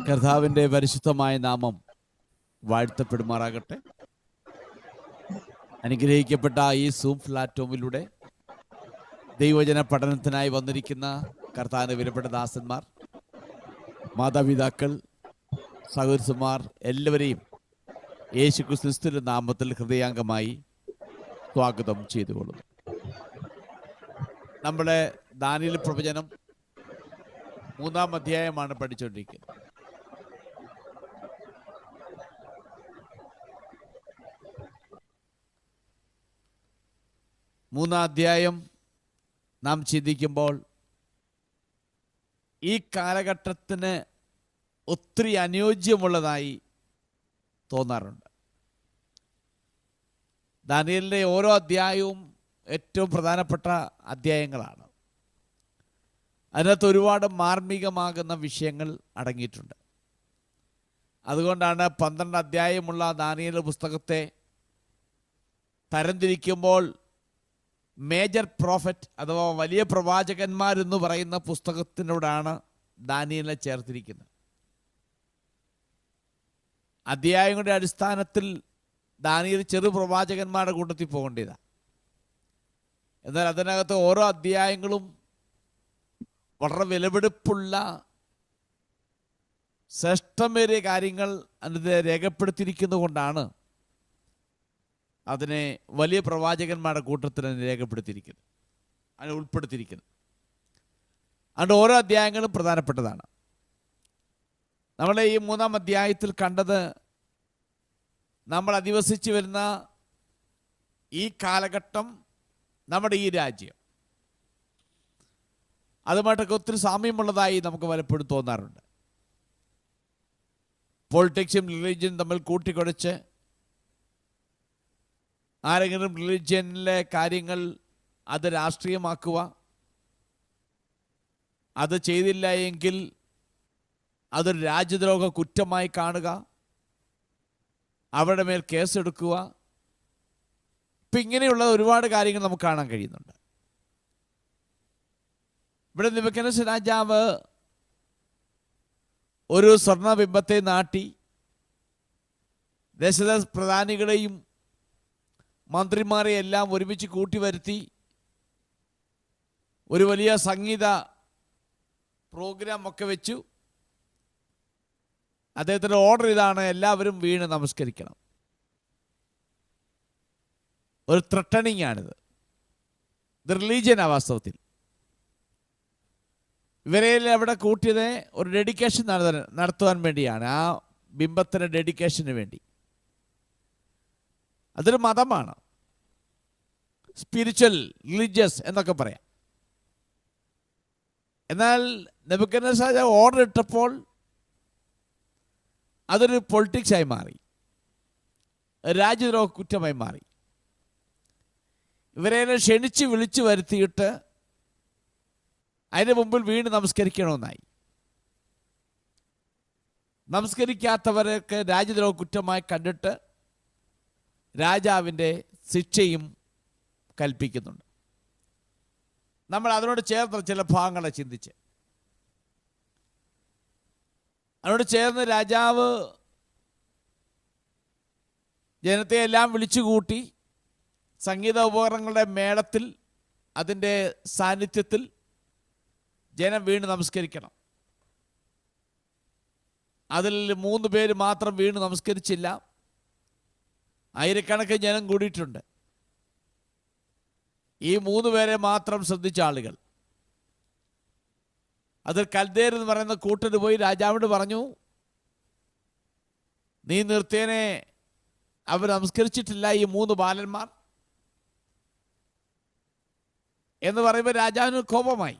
കർത്താവിൻ്റെ പരിശുദ്ധമായ നാമം വാഴ്ത്തപ്പെടുമാറാകട്ടെ. അനുഗ്രഹിക്കപ്പെട്ട ഈ സൂം പ്ലാറ്റ്ഫോമിലൂടെ ദൈവജന പഠനത്തിനായി വന്നിരിക്കുന്ന കർത്താവിൻ്റെ വിലപ്പെട്ട ദാസന്മാർ, മാതാപിതാക്കൾ, സഹോദരന്മാർ എല്ലാവരെയും യേശു ക്രിസ്തുവിന്റെ നാമത്തിൽ ഹൃദയാംഗമായി സ്വാഗതം ചെയ്തുകൊള്ളുന്നു. നമ്മുടെ ദാനിയേൽ പ്രവചനം 3-ാം അധ്യായമാണ് പഠിച്ചുകൊണ്ടിരിക്കുന്നത്. മൂന്നാം അധ്യായം നാം ചിന്തിക്കുമ്പോൾ ഈ കാലഘട്ടത്തിന് ഒത്തിരി അനുയോജ്യമുള്ളതായി തോന്നാറുണ്ട്. ദാനിയേലിൻ്റെ ഓരോ അധ്യായവും ഏറ്റവും പ്രധാനപ്പെട്ട അധ്യായങ്ങളാണ്. അതിനകത്ത് ഒരുപാട് മാർമികമാകുന്ന വിഷയങ്ങൾ അടങ്ങിയിട്ടുണ്ട്. അതുകൊണ്ടാണ് 12 അധ്യായമുള്ള ദാനിയേൽ പുസ്തകത്തെ തരംതിരിക്കുമ്പോൾ മേജർ പ്രോഫറ്റ് അഥവാ വലിയ പ്രവാചകന്മാരെന്ന് പറയുന്ന പുസ്തകത്തിനോടാണ് ദാനിയേലിനെ ചേർത്തിരിക്കുന്നത്. അധ്യായങ്ങളുടെ അടിസ്ഥാനത്തിൽ ദാനിയേൽ ചെറു പ്രവാചകന്മാരുടെ കൂട്ടത്തിൽ പോകേണ്ടതാണ്. എന്നാൽ അതിനകത്ത് ഓരോ അധ്യായങ്ങളും വളരെ വിലപിടിപ്പുള്ള ശ്രേഷ്ഠമേറിയ കാര്യങ്ങൾ അതിനെ രേഖപ്പെടുത്തിയിരിക്കുന്നത് കൊണ്ടാണ് അതിനെ വലിയ പ്രവാചകന്മാരുടെ കൂട്ടത്തിൽ രേഖപ്പെടുത്തിയിരിക്കുന്നത്, അതിനെ ഉൾപ്പെടുത്തിയിരിക്കുന്നത്. അതുകൊണ്ട് ഓരോ അധ്യായങ്ങളും പ്രധാനപ്പെട്ടതാണ്. നമ്മൾ ഈ 3-ാം അധ്യായത്തിൽ കണ്ടത് നമ്മൾ അധിവസിച്ച് വരുന്ന ഈ കാലഘട്ടം, നമ്മുടെ ഈ രാജ്യം, അതുമായിട്ടൊക്കെ ഒത്തിരി സാമ്യമുള്ളതായി നമുക്ക് പലപ്പോഴും തോന്നാറുണ്ട്. പൊളിറ്റിക്സും റിലീജിയനും തമ്മിൽ കൂട്ടിക്കുഴച്ച് ആരെങ്കിലും റിലീജിയനിലെ കാര്യങ്ങൾ അത് രാഷ്ട്രീയമാക്കുക, അത് ചെയ്തില്ല എങ്കിൽ അതൊരു രാജ്യദ്രോഹ കുറ്റമായി കാണുക, അവരുടെ മേൽ കേസെടുക്കുക. ഇപ്പം ഇങ്ങനെയുള്ള ഒരുപാട് കാര്യങ്ങൾ നമുക്ക് കാണാൻ കഴിയുന്നുണ്ട്. ഇവിടെ നെബൂഖദ്നേസർ രാജാവ് ഒരു സ്വർണ്ണബിംബത്തെ നാട്ടി ദേശത്തെ പ്രധാനികളെയും മന്ത്രിമാരെയും എല്ലാം ഒരുമിച്ച് കൂട്ടിവരുത്തി ഒരു വലിയ സംഗീത പ്രോഗ്രാം ഒക്കെ വെച്ചു. അദ്ദേഹത്തിൻ്റെ ഓർഡർ ഇതാണ്: എല്ലാവരും വീണ് നമസ്കരിക്കണം. ഒരു ത്രട്ടണിങ് ആണിത്. ഇത് റിലീജിയനാണ് വാസ്തവത്തിൽ. ഇവരെ അവിടെ കൂട്ടിയത് ഒരു ഡെഡിക്കേഷൻ നടത്തുവാൻ വേണ്ടിയാണ്, ആ ബിംബത്തിൻ്റെ ഡെഡിക്കേഷന് വേണ്ടി. അതൊരു മതമാണ്, സ്പിരിച്വൽ, റിലീജിയസ് എന്നൊക്കെ പറയാം. എന്നാൽ നെബൂഖദ്നേസർ ഓർഡർ ഇട്ടപ്പോൾ അതൊരു പൊളിറ്റിക്സായി മാറി, രാജ്യദ്രോഹ കുറ്റമായി മാറി. ഇവരെ ക്ഷണിച്ച് വിളിച്ചു വരുത്തിയിട്ട് അതിന് മുമ്പിൽ വീണ് നമസ്കരിക്കണമെന്നായി. നമസ്കരിക്കാത്തവരൊക്കെ രാജ്യദ്രോഹ കുറ്റമായി കണ്ടിട്ട് രാജാവിൻ്റെ ശിക്ഷയും കൽപ്പിക്കുന്നുണ്ട്. നമ്മൾ അതിനോട് ചേർന്ന് ചില ഭാഗങ്ങളെ ചിന്തിച്ച്, അതിനോട് ചേർന്ന് രാജാവ് ജനത്തെ എല്ലാം വിളിച്ചുകൂട്ടി സംഗീത ഉപകരണങ്ങളുടെ മേളത്തിൽ, അതിൻ്റെ സാന്നിധ്യത്തിൽ ജനം വീണ് നമസ്കരിക്കണം. അതിൽ 3 പേര് മാത്രം വീണ് നമസ്കരിച്ചില്ല, ആയിരക്കണക്കിന് ജനം കൂടിയിട്ടുണ്ട്. ഈ 3 പേരെ മാത്രം ശ്രദ്ധിച്ച ആളുകൾ, അതിൽ കൽദേർ എന്ന് പറയുന്ന കൂട്ടര് പോയി രാജാവിനോട് പറഞ്ഞു, നീ നിർത്തിയനെ അവർ നമസ്കരിച്ചിട്ടില്ല, ഈ 3 ബാലന്മാർ എന്ന് പറയുമ്പോൾ രാജാവിന് കോപമായി.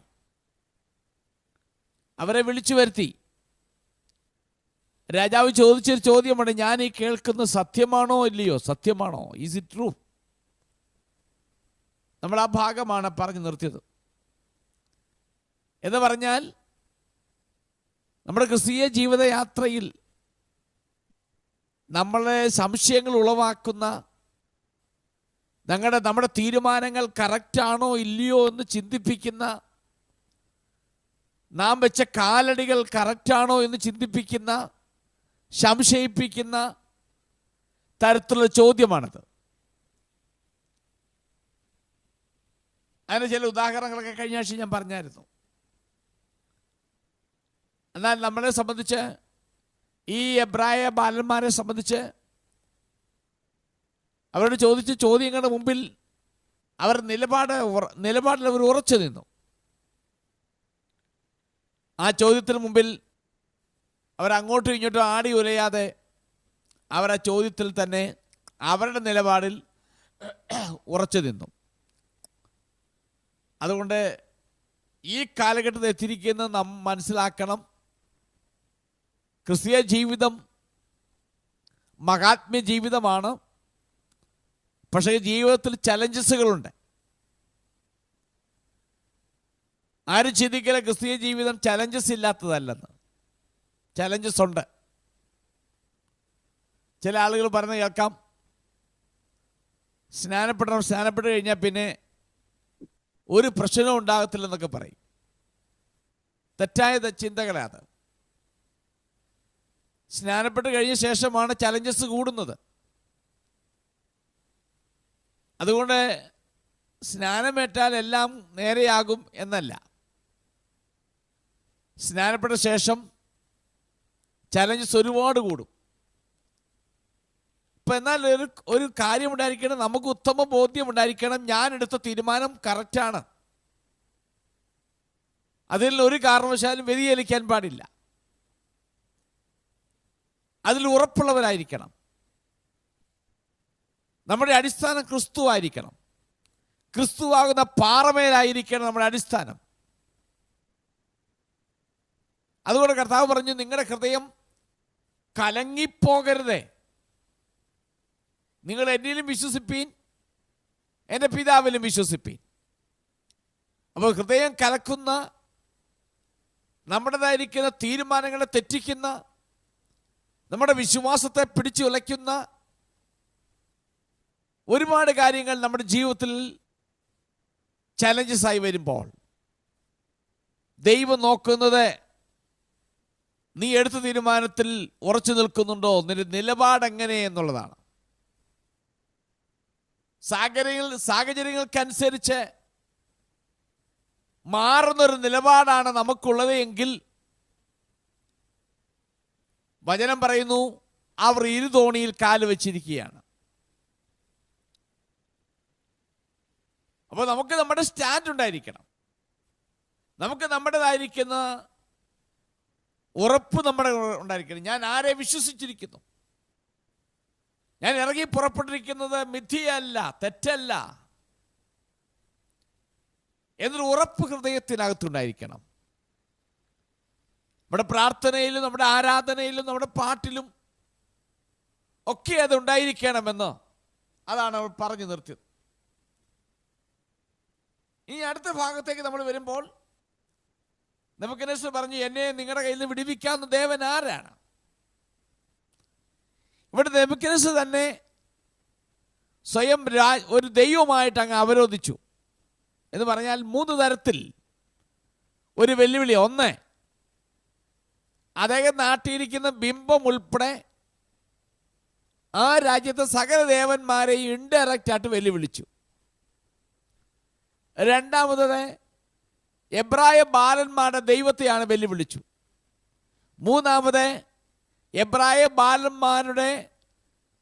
അവരെ വിളിച്ചു വരുത്തി. രാജാവ് ചോദിച്ചൊരു ചോദ്യമാണ്: ഞാൻ ഈ കേൾക്കുന്നത് സത്യമാണോ ഇല്ലയോ? സത്യമാണോ? Is it true? നമ്മൾ ആ ഭാഗമാണ് പറഞ്ഞു നിർത്തിയത്. എന്ന് പറഞ്ഞാൽ നമ്മുടെ ക്രിസ്തീയ ജീവിതയാത്രയിൽ നമ്മളെ സംശയങ്ങൾ ഉളവാക്കുന്ന, നമ്മുടെ തീരുമാനങ്ങൾ കറക്റ്റാണോ ഇല്ലയോ എന്ന് ചിന്തിപ്പിക്കുന്ന നാം വെച്ച കാലടികൾ കറക്റ്റാണോ എന്ന് ചിന്തിപ്പിക്കുന്ന, സംശയിപ്പിക്കുന്ന തരത്തിലുള്ള ചോദ്യമാണത്. അതിന് ചില ഉദാഹരണങ്ങളൊക്കെ കഴിഞ്ഞ ആഴ്ച ഞാൻ പറഞ്ഞായിരുന്നു. എന്നാൽ നമ്മളെ സംബന്ധിച്ച്, ഈ എബ്രായ ബാലന്മാരെ സംബന്ധിച്ച്, അവരോട് ചോദിച്ച ചോദ്യങ്ങളുടെ മുമ്പിൽ അവർ നിലപാടിൽ അവർ ഉറച്ചു നിന്നു. ആ ചോദ്യത്തിന് മുമ്പിൽ അവർ അങ്ങോട്ടും ഇങ്ങോട്ടും ആടി ഉലയാതെ അവർ ആ ചോദ്യത്തിൽ തന്നെ അവരുടെ നിലപാടിൽ ഉറച്ചു നിന്നു. അതുകൊണ്ട് ഈ കാലഘട്ടത്തിൽ എത്തിയിരിക്കുന്നത് നാം മനസ്സിലാക്കണം. ക്രിസ്തീയ ജീവിതം മഹാത്മ്യ ജീവിതമാണ്. പക്ഷേ ജീവിതത്തിൽ ചലഞ്ചസുകളുണ്ട്. ആരും ചിന്തിക്കല ക്രിസ്തീയ ജീവിതം ചലഞ്ചസ് ഇല്ലാത്തതല്ലെന്ന്. ചലഞ്ചസ് ഉണ്ട്. ചില ആളുകൾ പറഞ്ഞ് കേൾക്കാം, സ്നാനപ്പെട്ട് കഴിഞ്ഞാൽ പിന്നെ ഒരു പ്രശ്നവും ഉണ്ടാകത്തില്ലെന്നൊക്കെ പറയും. തെറ്റായ ചിന്തകളാണ്. സ്നാനപ്പെട്ട് കഴിഞ്ഞ ശേഷമാണ് ചലഞ്ചസ് കൂടുന്നത്. അതുകൊണ്ട് സ്നാനമേറ്റാൽ എല്ലാം നേരെയാകും എന്നല്ല. സ്നാനപ്പെട്ട ശേഷം ചലഞ്ചസ് ഒരുപാട് കൂടും. ഇപ്പം എന്നാൽ ഒരു കാര്യമുണ്ടായിരിക്കണം, നമുക്ക് ഉത്തമ ബോധ്യം ഉണ്ടായിരിക്കണം, ഞാൻ എടുത്ത തീരുമാനം കറക്റ്റാണ്, അതിൽ ഒരു കാരണവശാലും വ്യതിചലിക്കാൻ പാടില്ല. അതിൽ ഉറപ്പുള്ളവരായിരിക്കണം. നമ്മുടെ അടിസ്ഥാനം ക്രിസ്തു ആയിരിക്കണം. ക്രിസ്തുവാകുന്ന പാറമേലായിരിക്കണം നമ്മുടെ അടിസ്ഥാനം. അതുകൊണ്ട് കർത്താവ് പറഞ്ഞു, നിങ്ങളുടെ ഹൃദയം കലങ്ങിപ്പോകരുതേ, നിങ്ങൾ എന്നിലും വിശ്വസിപ്പീൻ, എൻ്റെ പിതാവിലും വിശ്വസിപ്പീൻ. അപ്പോൾ ഹൃദയം കലക്കുന്ന, നമ്മുടേതായിരിക്കുന്ന തീരുമാനങ്ങളെ തെറ്റിക്കുന്ന, നമ്മുടെ വിശ്വാസത്തെ പിടിച്ചുലയ്ക്കുന്ന ഒരുപാട് കാര്യങ്ങൾ നമ്മുടെ ജീവിതത്തിൽ ചലഞ്ചസ് ആയി വരുമ്പോൾ ദൈവം നോക്കുന്നത് നീ എടുത്ത തീരുമാനത്തിൽ ഉറച്ചു നിൽക്കുന്നുണ്ടോ, നിന്റെ നിലപാട് എങ്ങനെ എന്നുള്ളതാണ്. സാഹചര്യങ്ങൾക്കനുസരിച്ച് മാറുന്നൊരു നിലപാടാണ് നമുക്കുള്ളത് എങ്കിൽ വചനം പറയുന്നു, അവർ ഇരുതോണിയിൽ കാല് വെച്ചിരിക്കുകയാണ്. അപ്പോൾ നമുക്ക് നമ്മുടെ സ്റ്റാൻഡ് ഉണ്ടായിരിക്കണം. നമുക്ക് നമ്മുടേതായിരിക്കുന്ന ഉറപ്പ് നമ്മുടെ ഉണ്ടായിരിക്കണം. ഞാൻ ആരെ വിശ്വസിച്ചിരിക്കുന്നു, ഞാൻ ഇറങ്ങി പുറപ്പെട്ടിരിക്കുന്നത് മിഥ്യയല്ല, തെറ്റല്ല എന്നൊരു ഉറപ്പ് ഹൃദയത്തിനകത്തുണ്ടായിരിക്കണം. നമ്മുടെ പ്രാർത്ഥനയിലും നമ്മുടെ ആരാധനയിലും നമ്മുടെ പാട്ടിലും ഒക്കെ അത് ഉണ്ടായിരിക്കണമെന്ന് അതാണ് അവർ പറഞ്ഞു നിർത്തിയത്. ഈ അടുത്ത ഭാഗത്തേക്ക് നമ്മൾ വരുമ്പോൾ നെബൂഖദ്നേസർ പറഞ്ഞു, എന്നെ നിങ്ങളുടെ കയ്യിൽ നിന്ന് വിടുവിക്കാവുന്ന ദേവൻ ആരാണ്? ഇവിടെ നെബൂഖദ്നേസർ തന്നെ സ്വയം ഒരു ദൈവമായിട്ട് അങ്ങ് അവരോധിച്ചു എന്ന് പറഞ്ഞാൽ 3 തരത്തിൽ ഒരു വെല്ലുവിളി. ഒന്ന്, അദ്ദേഹം നാട്ടിയിരിക്കുന്ന ബിംബം ഉൾപ്പെടെ ആ രാജ്യത്തെ സകല ദേവന്മാരെയും ഇൻഡയറക്റ്റ് ആയിട്ട് വെല്ലുവിളിച്ചു. രണ്ടാമത്, എബ്രായ ബാലന്മാരുടെ ദൈവത്തെയാണ് വെല്ലുവിളിച്ചു. മൂന്നാമത്, എബ്രായ ബാലന്മാരുടെ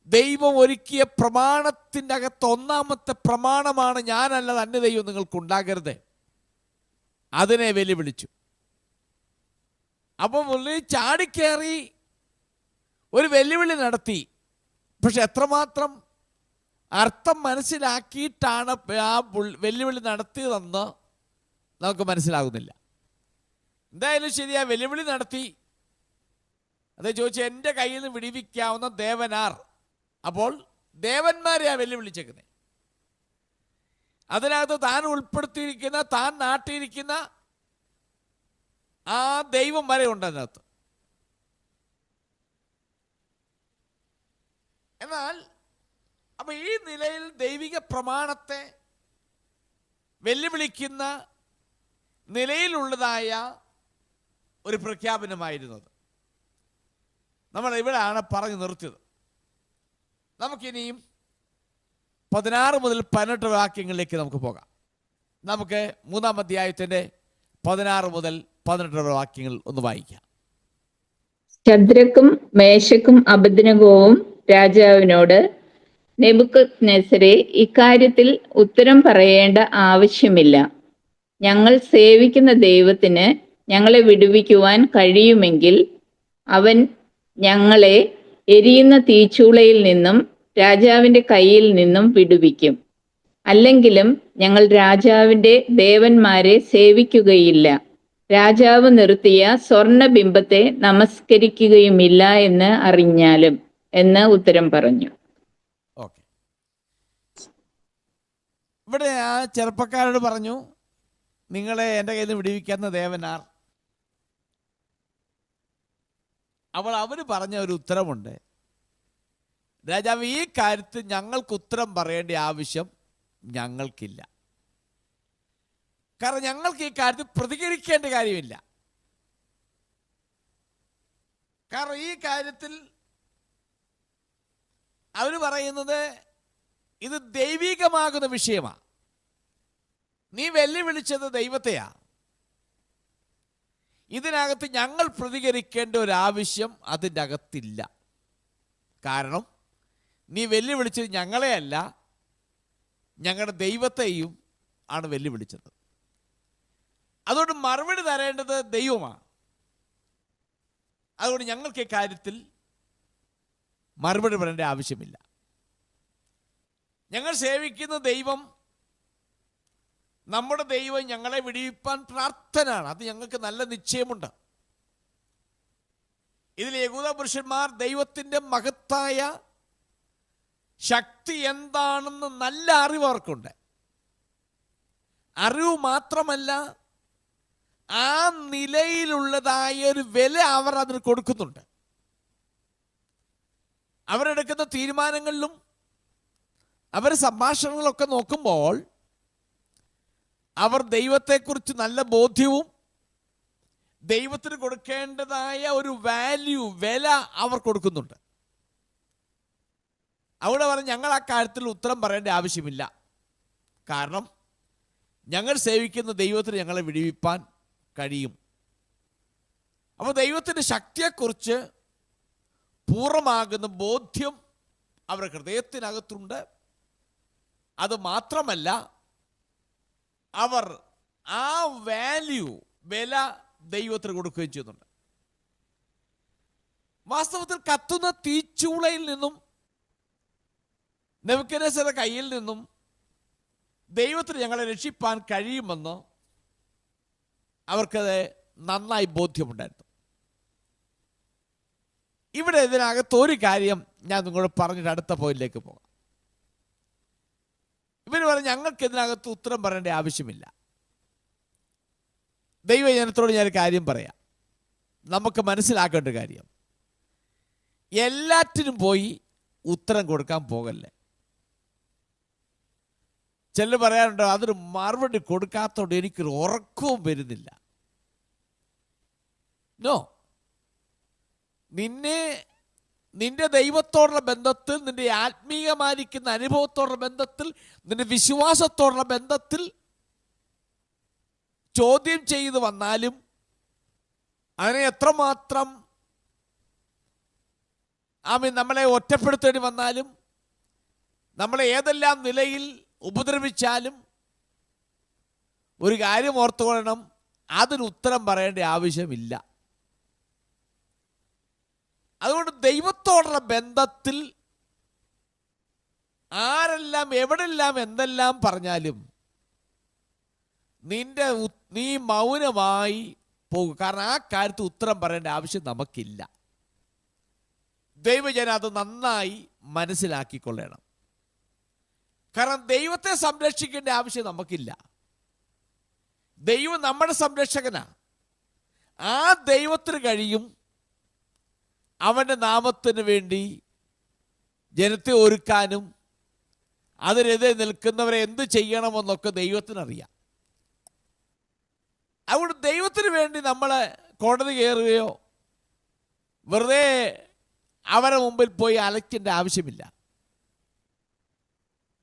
ദൈവം ഒരുക്കിയ പ്രമാണത്തിൻ്റെ അകത്ത് ഒന്നാമത്തെ പ്രമാണമാണ് ഞാനല്ലാതെ അന്യ ദൈവം നിങ്ങൾക്കുണ്ടാകരുത്, അതിനെ വെല്ലുവിളിച്ചു. അപ്പോൾ മുള്ളിൽ ചാടിക്കേറി ഒരു വെല്ലുവിളി നടത്തി. പക്ഷെ എത്രമാത്രം അർത്ഥം മനസ്സിലാക്കിയിട്ടാണ് ആ വെല്ലുവിളി നടത്തിയതെന്ന് നമുക്ക് മനസ്സിലാകുന്നില്ല. എന്തായാലും ശരിയാ, വെല്ലുവിളി നടത്തി. അത് ചോദിച്ചു, എൻ്റെ കയ്യിൽ നിന്ന് വിടിവിക്കാവുന്ന ദേവനാർ. അപ്പോൾ ദേവന്മാരെയാ വെല്ലുവിളിച്ചേക്കുന്നത്. അതിനകത്ത് താൻ ഉൾപ്പെടുത്തിയിരിക്കുന്ന, താൻ നാട്ടിയിരിക്കുന്ന ആ ദൈവം വരെ ഉണ്ട് അതിനകത്ത്. എന്നാൽ അപ്പൊ ഈ നിലയിൽ ദൈവിക പ്രമാണത്തെ വെല്ലുവിളിക്കുന്ന നിലയിലുള്ളതായ ഒരു പ്രഖ്യാപനമായിരുന്നത്. നമ്മൾ ഇവിടെയാണ് പറഞ്ഞു നിർത്തിയത്. നമുക്കിനിയും 16 മുതൽ 18 വാക്യങ്ങളിലേക്ക് നമുക്ക് പോകാം. നമുക്ക് 3-ാം അധ്യായത്തിൻ്റെ 16 മുതൽ 18 വാക്യങ്ങൾ ഒന്ന് വായിക്കാം. ശദ്രക്കും മേശക്കും അബേദ്നെഗോവും രാജാവിനോട്, നെബൂഖദ്നേസരേ, ഇക്കാര്യത്തിൽ ഉത്തരം പറയേണ്ട ആവശ്യമില്ല. ഞങ്ങൾ സേവിക്കുന്ന ദൈവത്തിന് ഞങ്ങളെ വിടുവിക്കുവാൻ കഴിയുമെങ്കിൽ അവൻ ഞങ്ങളെ എരിയുന്ന തീച്ചൂളയിൽ നിന്നും രാജാവിൻ്റെ കയ്യിൽ നിന്നും വിടുവിക്കും. അല്ലെങ്കിലും ഞങ്ങൾ രാജാവിൻ്റെ ദേവന്മാരെ സേവിക്കുകയില്ല, രാജാവ് നിർത്തിയ സ്വർണബിംബത്തെ നമസ്കരിക്കുകയുമില്ല എന്ന് അറിഞ്ഞാലും എന്ന് ഉത്തരം പറഞ്ഞു. ഓക്കെ, ഇവിടെ ആ ചെറുപ്പക്കാരോട് പറഞ്ഞു, നിങ്ങളെ എൻ്റെ കയ്യിൽ നിന്ന് വിടുവിക്കുന്ന ദേവനാർ. അവർ പറഞ്ഞ ഒരു ഉത്തരമുണ്ട്. രാജാവ്, ഈ കാര്യത്തിൽ ഞങ്ങൾക്ക് ഉത്തരം പറയേണ്ട ആവശ്യം ഞങ്ങൾക്കില്ല. കാരണം ഞങ്ങൾക്ക് ഈ കാര്യത്തിൽ പ്രതികരിക്കേണ്ട കാര്യമില്ല. കാരണം ഈ കാര്യത്തിൽ അവർ പറയുന്നത് ഇത് ദൈവികമാകുന്ന വിഷയമാണ്. നീ വെല്ലുവിളിച്ചത് ദൈവത്തെയാ. ഇതിനകത്ത് ഞങ്ങൾ പ്രതികരിക്കേണ്ട ഒരാവശ്യം അതിൻ്റെ അകത്തില്ല. കാരണം നീ വെല്ലുവിളിച്ചത് ഞങ്ങളെയല്ല, ഞങ്ങളുടെ ദൈവത്തെയും ആണ് വെല്ലുവിളിച്ചത്. അതുകൊണ്ട് മറുപടി തരേണ്ടത് ദൈവമാണ്. അതുകൊണ്ട് ഞങ്ങൾക്ക് ഈ കാര്യത്തിൽ മറുപടി പറയേണ്ട ആവശ്യമില്ല. ഞങ്ങൾ സേവിക്കുന്ന ദൈവം, നമ്മുടെ ദൈവം ഞങ്ങളെ വിടിവിപ്പാൻ പ്രാർത്ഥനാണ്. അത് ഞങ്ങൾക്ക് നല്ല നിശ്ചയമുണ്ട്. ഇതിൽ യഹൂദ പുരുഷന്മാർ ദൈവത്തിൻ്റെ മഹത്തായ ശക്തി എന്താണെന്ന് നല്ല അറിവ് അവർക്കുണ്ട്. അറിവ് മാത്രമല്ല, ആ നിലയിലുള്ളതായ ഒരു വില അവർ അതിന് കൊടുക്കുന്നുണ്ട്. അവരെടുക്കുന്ന തീരുമാനങ്ങളിലും അവർ സംഭാഷണങ്ങളൊക്കെ നോക്കുമ്പോൾ അവർ ദൈവത്തെക്കുറിച്ച് നല്ല ബോധ്യവും ദൈവത്തിന് കൊടുക്കേണ്ടതായ ഒരു വാല്യൂ, വില അവർ കൊടുക്കുന്നുണ്ട്. അവിടെ പറഞ്ഞ് ഞങ്ങൾ ആ കാര്യത്തിൽ ഉത്തരം പറയേണ്ട ആവശ്യമില്ല. കാരണം ഞങ്ങൾ സേവിക്കുന്ന ദൈവത്തിന് ഞങ്ങളെ വിടുവിപ്പാൻ കഴിയും. അപ്പോൾ ദൈവത്തിൻ്റെ ശക്തിയെക്കുറിച്ച് പൂർണ്ണമാകുന്ന ബോധ്യം അവരുടെ ഹൃദയത്തിനകത്തുണ്ട്. അത് മാത്രമല്ല, അവർ ആ വാല്യൂ, വില ദൈവത്തിന് കൊടുക്കുകയും ചെയ്യുന്നുണ്ട്. വാസ്തവത്തിൽ കത്തുന്ന തീച്ചൂളയിൽ നിന്നും നെബൂഖദ്നേസരുടെ കയ്യിൽ നിന്നും ദൈവത്തിന് ഞങ്ങളെ രക്ഷിപ്പാൻ കഴിയുമെന്ന് അവർക്കത് നന്നായി ബോധ്യമുണ്ടായിരുന്നു. ഇവിടെ ഇതിനകത്ത് ഒരു കാര്യം ഞാൻ നിങ്ങളോട് പറഞ്ഞിട്ട് അടുത്ത പോയിന്റിലേക്ക് പോകാം. ഇവർ പറഞ്ഞ് ഞങ്ങൾക്ക് ഇതിനകത്ത് ഉത്തരം പറയേണ്ട ആവശ്യമില്ല. ദൈവജനത്തോട് ഞാനൊരു കാര്യം പറയാം. നമുക്ക് മനസ്സിലാക്കേണ്ട കാര്യം, എല്ലാറ്റിനും പോയി ഉത്തരം കൊടുക്കാൻ പോകല്ലേ. ചിലർ പറയാറുണ്ടോ, അതൊരു മറുപടി കൊടുക്കാത്തതുകൊണ്ട് എനിക്കൊരു ഉറക്കവും വരുന്നില്ല. നോ, നിന്റെ ദൈവത്തോടുള്ള ബന്ധത്തിൽ, നിന്റെ ആത്മീയമായിരിക്കുന്ന അനുഭവത്തോടുള്ള ബന്ധത്തിൽ, നിന്റെ വിശ്വാസത്തോടുള്ള ബന്ധത്തിൽ ചോദ്യം ചെയ്ത് വന്നാലും, അതിനെ എത്രമാത്രം നമ്മളെ ഒറ്റപ്പെടുത്തേണ്ടി വന്നാലും, നമ്മളെ ഏതെല്ലാം നിലയിൽ ഉപദ്രവിച്ചാലും, ഒരു കാര്യം ഓർത്തുകൊള്ളണം, അതിന് ഉത്തരം പറയേണ്ട ആവശ്യമില്ല. അതുകൊണ്ട് ദൈവത്തോടുള്ള ബന്ധത്തിൽ ആരെല്ലാം എവിടെല്ലാം എന്തെല്ലാം പറഞ്ഞാലും നീ മൗനമായി പോകും. കാരണം ആ കാര്യത്തിൽ ഉത്തരം പറയേണ്ട ആവശ്യം നമുക്കില്ല. ദൈവജനം അത് നന്നായി മനസ്സിലാക്കിക്കൊള്ളണം. കാരണം ദൈവത്തെ സംരക്ഷിക്കേണ്ട ആവശ്യം നമുക്കില്ല. ദൈവം നമ്മുടെ സംരക്ഷകനാണ്. ആ ദൈവത്തിന് കഴിയും അവൻ്റെ നാമത്തിന് വേണ്ടി ജനത്തെ ഒരുക്കാനും അതിനെതിരെ നിൽക്കുന്നവരെ എന്ത് ചെയ്യണമെന്നൊക്കെ ദൈവത്തിനറിയാം. അതുകൊണ്ട് ദൈവത്തിന് വേണ്ടി നമ്മൾ കോടതി കയറുകയോ വെറുതെ അവരുടെ മുമ്പിൽ പോയി അലക്കേണ്ട ആവശ്യമില്ല.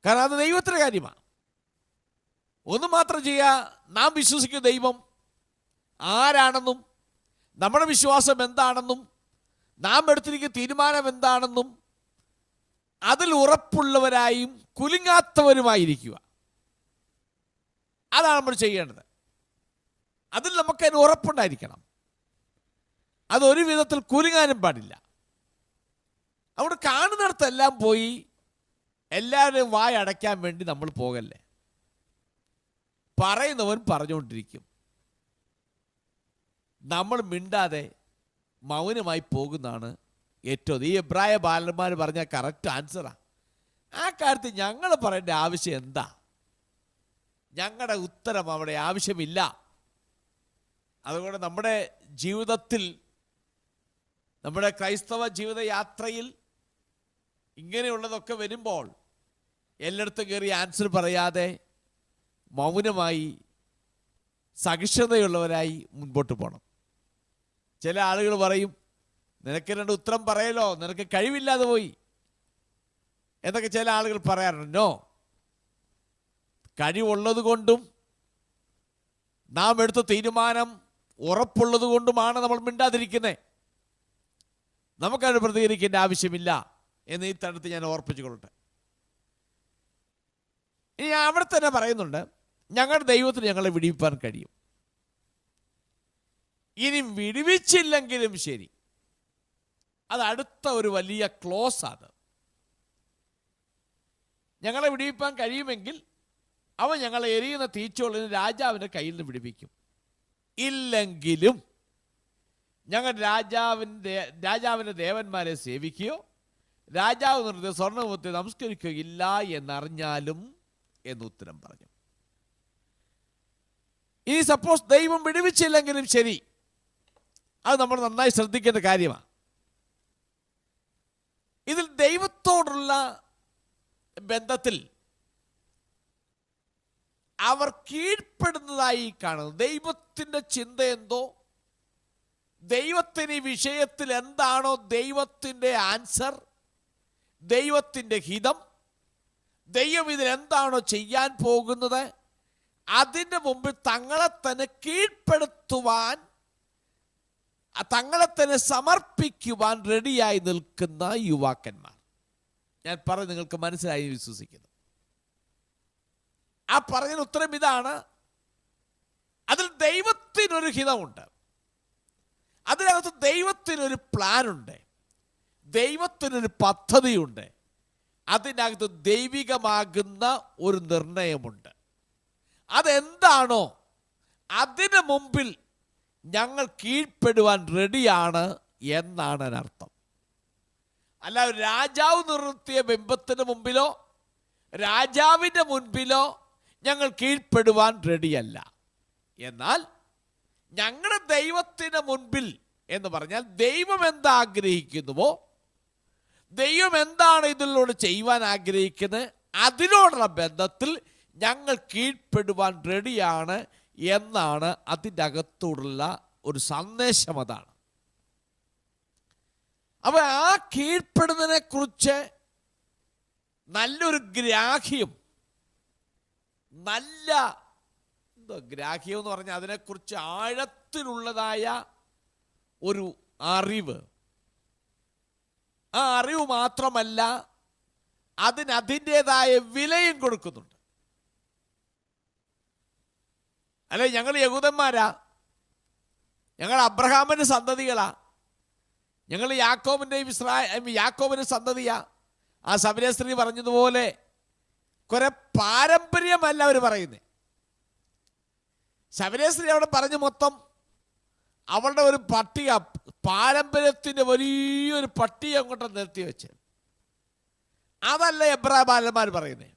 കാരണം അത് ദൈവത്തിൻ്റെ കാര്യമാണ്. ഒന്ന് മാത്രം ചെയ്യുക, നാം വിശ്വസിക്കുന്ന ദൈവം ആരാണെന്നും നമ്മുടെ വിശ്വാസം എന്താണെന്നും നാം എടുത്തിരിക്കുന്ന തീരുമാനം എന്താണെന്നും അതിൽ ഉറപ്പുള്ളവരായും കുലുങ്ങാത്തവരുമായിരിക്കുക. അതാണ് നമ്മൾ ചെയ്യേണ്ടത്. അതിൽ നമുക്കതിന് ഉറപ്പുണ്ടായിരിക്കണം. അതൊരു വിധത്തിൽ കുലുങ്ങാനും പാടില്ല. അവിടെ കാണുന്നിടത്തെല്ലാം പോയി എല്ലാവരുടെയും വായ അടയ്ക്കാൻ വേണ്ടി നമ്മൾ പോകല്ലേ. പറയുന്നവൻ പറഞ്ഞുകൊണ്ടിരിക്കും, നമ്മൾ മിണ്ടാതെ മൗനമായി പോകുന്നതാണ് ഏറ്റവും. ഈ എബ്രായ ബാലന്മാർ പറഞ്ഞ കറക്റ്റ് ആൻസറാണ്. ആ കാര്യത്തിൽ ഞങ്ങൾ പറയേണ്ട ആവശ്യം എന്താ? ഞങ്ങളുടെ ഉത്തരം അവിടെ ആവശ്യമില്ല. അതുകൊണ്ട് നമ്മുടെ ജീവിതത്തിൽ, നമ്മുടെ ക്രൈസ്തവ ജീവിതയാത്രയിൽ ഇങ്ങനെയുള്ളതൊക്കെ വരുമ്പോൾ എല്ലായിടത്തും കയറി ആൻസർ പറയാതെ മൗനമായി സഹിഷ്ണുതയുള്ളവരായി മുൻപോട്ട് പോകണം. ചില ആളുകൾ പറയും, നിനക്ക് രണ്ട് ഉത്തരം പറയലോ, നിനക്ക് കഴിവില്ലാതെ പോയി എന്നൊക്കെ ചില ആളുകൾ പറയാറുണ്ട്. നോ, കഴിവുള്ളത് കൊണ്ടും നാം എടുത്ത തീരുമാനം ഉറപ്പുള്ളത് കൊണ്ടുമാണ് നമ്മൾ മിണ്ടാതിരിക്കുന്നത്. നമുക്കത് പ്രതികരിക്കേണ്ട ആവശ്യമില്ല എന്ന് ഈ തരത്തിൽ ഞാൻ ഓർപ്പിച്ചുകൊള്ളട്ടെ. ഇനി അവിടെ തന്നെ പറയുന്നുണ്ട്, ഞങ്ങളുടെ ദൈവത്തിന് ഞങ്ങളെ വിടിവിപ്പാൻ കഴിയും. ഇനി വിടുവിച്ചില്ലെങ്കിലും ശരി, അത് അടുത്ത ഒരു വലിയ ക്ലോസ് ആണ്. ഞങ്ങളെ വിടുവിപ്പാൻ കഴിയുമെങ്കിൽ അവൻ ഞങ്ങളെ എരിയുന്ന തീച്ചോളിന് രാജാവിൻ്റെ കയ്യിൽ നിന്ന് വിടുവിക്കും. ഇല്ലെങ്കിലും ഞങ്ങൾ രാജാവിൻ്റെ ദേവന്മാരെ സേവിക്കുകയോ രാജാവ് നിർത്തി സ്വർണ്ണമുത്തി നമസ്കരിക്കുകയോ ഇല്ല എന്നറിഞ്ഞാലും എന്ന് ഉത്തരം പറഞ്ഞു. ഇനി സപ്പോസ് ദൈവം വിടുവിച്ചില്ലെങ്കിലും ശരി, അത് നമ്മൾ നന്നായി ശ്രദ്ധിക്കേണ്ട കാര്യമാണ്. ഇതിൽ ദൈവത്തോടുള്ള ബന്ധത്തിൽ അവർ കീഴ്പ്പെടുന്നതായി കാണുന്നു. ദൈവത്തിൻ്റെ ചിന്ത എന്തോ, ദൈവത്തിന് ഈ വിഷയത്തിൽ എന്താണോ ദൈവത്തിൻ്റെ ആൻസർ, ദൈവത്തിൻ്റെ ഹിതം, ദൈവം ഇതിൽ എന്താണോ ചെയ്യാൻ പോകുന്നത്, അതിൻ്റെ മുമ്പിൽ തങ്ങളെ തന്നെ കീഴ്പ്പെടുത്തുവാൻ, തങ്ങളെ തന്നെ സമർപ്പിക്കുവാൻ റെഡിയായി നിൽക്കുന്ന യുവാക്കന്മാർ. ഞാൻ പറഞ്ഞ് നിങ്ങൾക്ക് മനസ്സിലായി വിശ്വസിക്കുന്നു. ആ പറഞ്ഞ ഉത്തരം ഇതാണ്. അതിൽ ദൈവത്തിനൊരു ഹിതമുണ്ട്, അതിനകത്ത് ദൈവത്തിനൊരു പ്ലാനുണ്ട്, ദൈവത്തിനൊരു പദ്ധതിയുണ്ട്, അതിനകത്ത് ദൈവികമാകുന്ന ഒരു നിർണയമുണ്ട്. അതെന്താണോ അതിന് മുമ്പിൽ ഞങ്ങൾ കീഴ്പ്പെടുവാൻ റെഡിയാണ് എന്നാണ് അതിനർത്ഥം. അല്ല, രാജാവ് നിർത്തിയ ബിംബത്തിന് മുമ്പിലോ രാജാവിൻ്റെ മുൻപിലോ ഞങ്ങൾ കീഴ്പ്പെടുവാൻ റെഡിയല്ല. എന്നാൽ ഞങ്ങളുടെ ദൈവത്തിന് മുൻപിൽ എന്ന് പറഞ്ഞാൽ ദൈവം എന്താ ആഗ്രഹിക്കുന്നുവോ, ദൈവം എന്താണ് ഇതിലൂടെ ചെയ്യുവാൻ ആഗ്രഹിക്കുന്നത്, അതിനോടുള്ള ബന്ധത്തിൽ ഞങ്ങൾ കീഴ്പ്പെടുവാൻ റെഡിയാണ് എന്നാണ് അതിൻ്റെ അകത്തോടുള്ള ഒരു സന്ദേശം. അതാണ്. അപ്പോൾ ആ കീഴ്പ്പെടുന്നതിനെ കുറിച്ച് നല്ലൊരു ഗ്രാഹ്യം, നല്ല ഗ്രാഹ്യം എന്ന് പറഞ്ഞാൽ അതിനെക്കുറിച്ച് ആഴത്തിലുള്ളതായ ഒരു അറിവ്, ആ അറിവ് മാത്രമല്ല അതിന് അതിൻ്റെതായ വിലയും കൊടുക്കുന്നുണ്ട്. അല്ലെ, ഞങ്ങൾ യഹൂദന്മാരാ, ഞങ്ങൾ അബ്രഹാമിൻ്റെ സന്തതികളാ, ഞങ്ങൾ യാക്കോബിൻ്റെ സന്തതിയാ. ആ സബിരസ്ത്രീ പറഞ്ഞതുപോലെ കുറെ പാരമ്പര്യമല്ല അവർ പറയുന്നത്. സബിരസ്ത്രീ അവിടെ പറഞ്ഞു മൊത്തം അവളുടെ ഒരു പട്ടിക, പാരമ്പര്യത്തിൻ്റെ വലിയൊരു പട്ടിക അങ്ങോട്ട് നിർത്തി വെച്ച്. അതല്ല എബ്രായ ബാലന്മാർ പറയുന്നത്.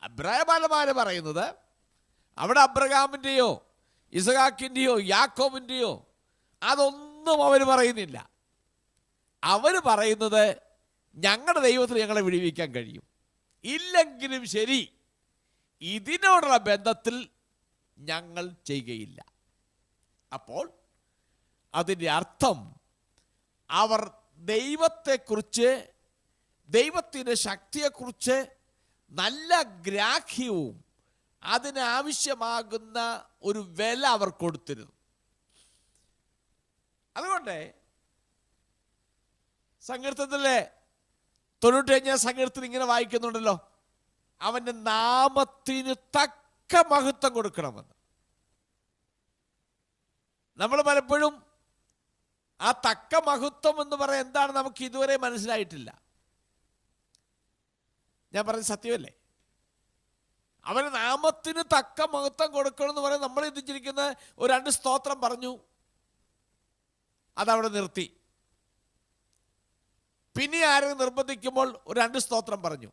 എബ്രായ ബാലന്മാർ പറയുന്നത് അവിടെ അബ്രഹാമിൻ്റെയോ ഇസഹാക്കിൻ്റെയോ യാക്കോബിൻ്റെയോ അതൊന്നും അവർ പറയുന്നില്ല. അവർ പറയുന്നത് ഞങ്ങളുടെ ദൈവത്തിന് ഞങ്ങളെ വിടുവിക്കാൻ കഴിയും, ഇല്ലെങ്കിലും ശരി ഇതിനോടുള്ള ബന്ധത്തിൽ ഞങ്ങൾ ചെയ്യുകയില്ല. അപ്പോൾ അതിൻ്റെ അർത്ഥം അവർ ദൈവത്തെക്കുറിച്ച്, ദൈവത്തിൻ്റെ ശക്തിയെക്കുറിച്ച് നല്ല ഗ്രാഹ്യവും അതിനാവശ്യമാകുന്ന ഒരു വില അവർ കൊടുത്തിരുന്നു. അതുകൊണ്ട് സങ്കീർത്തനത്തിലെ 95 സങ്കീർത്തനം ഇങ്ങനെ വായിക്കുന്നുണ്ടല്ലോ, അവൻ്റെ നാമത്തിന് തക്ക മഹത്വം കൊടുക്കണമെന്ന്. നമ്മൾ പലപ്പോഴും ആ തക്ക മഹത്വം എന്ന് പറയാൻ എന്താണ് നമുക്ക് ഇതുവരെ മനസ്സിലായിട്ടില്ല. ഞാൻ പറഞ്ഞ സത്യമല്ലേ? അവന് നാമത്തിന് തക്ക മഹത്വം കൊടുക്കണം എന്ന് പറയാൻ നമ്മൾ ചിന്തിക്കുന്ന ഒരു 2 സ്തോത്രം പറഞ്ഞു, അതവിടെ നിർത്തി. പിന്നെ ആരും നിർബന്ധിക്കുമ്പോൾ ഒരു 2 സ്തോത്രം പറഞ്ഞു.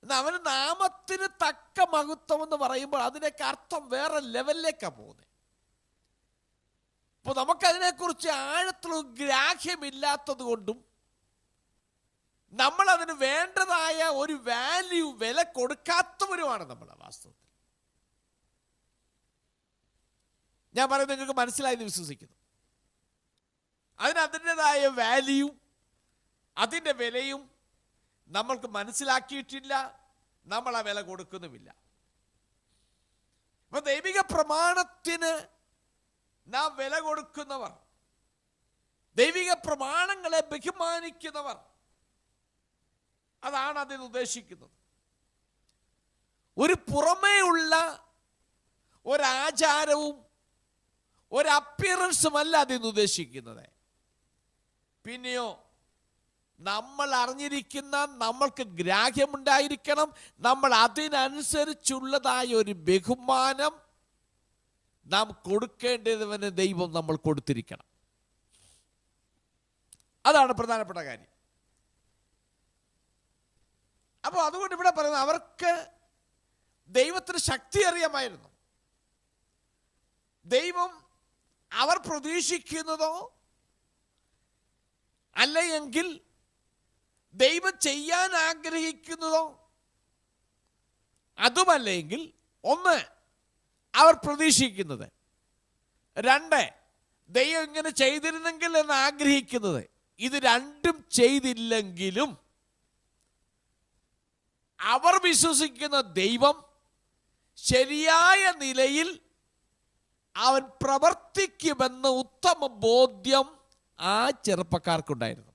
എന്നാൽ അവന് നാമത്തിന് തക്ക മഹത്വം എന്ന് പറയുമ്പോൾ അതിനൊക്കെ അർത്ഥം വേറെ ലെവലിലേക്കാണ് പോകുന്നത്. അപ്പോൾ നമുക്കതിനെക്കുറിച്ച് ആഴത്തിലുള്ള ഗ്രാഹ്യമില്ലാത്തത് കൊണ്ടും നമ്മൾ അതിന് വേണ്ടതായ ഒരു വാല്യൂ, വില കൊടുക്കാത്തവരുമാണ് നമ്മൾ വാസ്തവത്തിൽ. ഞാൻ പറയുന്നത് നിങ്ങൾക്ക് മനസ്സിലായെന്ന് വിശ്വസിക്കുന്നു. അതിൻ്റെതായ വാല്യൂ, അതിൻ്റെ വിലയും നമ്മൾക്ക് മനസ്സിലാക്കിയിട്ടില്ല, നമ്മൾ ആ വില കൊടുക്കുന്നുമില്ല. അപ്പൊ ദൈവിക പ്രമാണത്തിന് നാം വില കൊടുക്കുന്നവർ, ദൈവിക പ്രമാണങ്ങളെ ബഹുമാനിക്കുന്നവർ, അതാണ് അതിന് ഉദ്ദേശിക്കുന്നത്. ഒരു പുറമേ ഉള്ള ഒരാചാരവും ഒരു അപ്പിയറൻസും അല്ല അതിന് ഉദ്ദേശിക്കുന്നത്. പിന്നെയോ നമ്മൾ അറിഞ്ഞിരിക്കുന്ന, നമ്മൾക്ക് ഗ്രാഹ്യമുണ്ടായിരിക്കണം, നമ്മൾ അതിനനുസരിച്ചുള്ളതായ ഒരു ബഹുമാനം നാം കൊടുക്കേണ്ടതിന് ദൈവം നമ്മൾ കൊടുത്തിരിക്കണം. അതാണ് പ്രധാനപ്പെട്ട കാര്യം. അപ്പോൾ അതുകൊണ്ട് ഇവിടെ പറയുന്നത് അവർക്ക് ദൈവത്തിന് ശക്തി അറിയാമായിരുന്നു. ദൈവം അവർ പ്രതീക്ഷിക്കുന്നതോ അല്ലെങ്കിൽ ദൈവം ചെയ്യാൻ ആഗ്രഹിക്കുന്നതോ അതുമല്ലെങ്കിൽ, 1 അവർ പ്രതീക്ഷിക്കുന്നത്, 2 ദൈവം ഇങ്ങനെ ചെയ്തിരുന്നെങ്കിൽ എന്ന് ആഗ്രഹിക്കുന്നത്. ഇത് രണ്ടും ചെയ്തില്ലെങ്കിലും അവർ വിശ്വസിക്കുന്ന ദൈവം ശരിയായ നിലയിൽ അവൻ പ്രവർത്തിക്കുമെന്ന ഉത്തമ ബോധ്യം ആ ചെറുപ്പക്കാർക്കുണ്ടായിരുന്നു.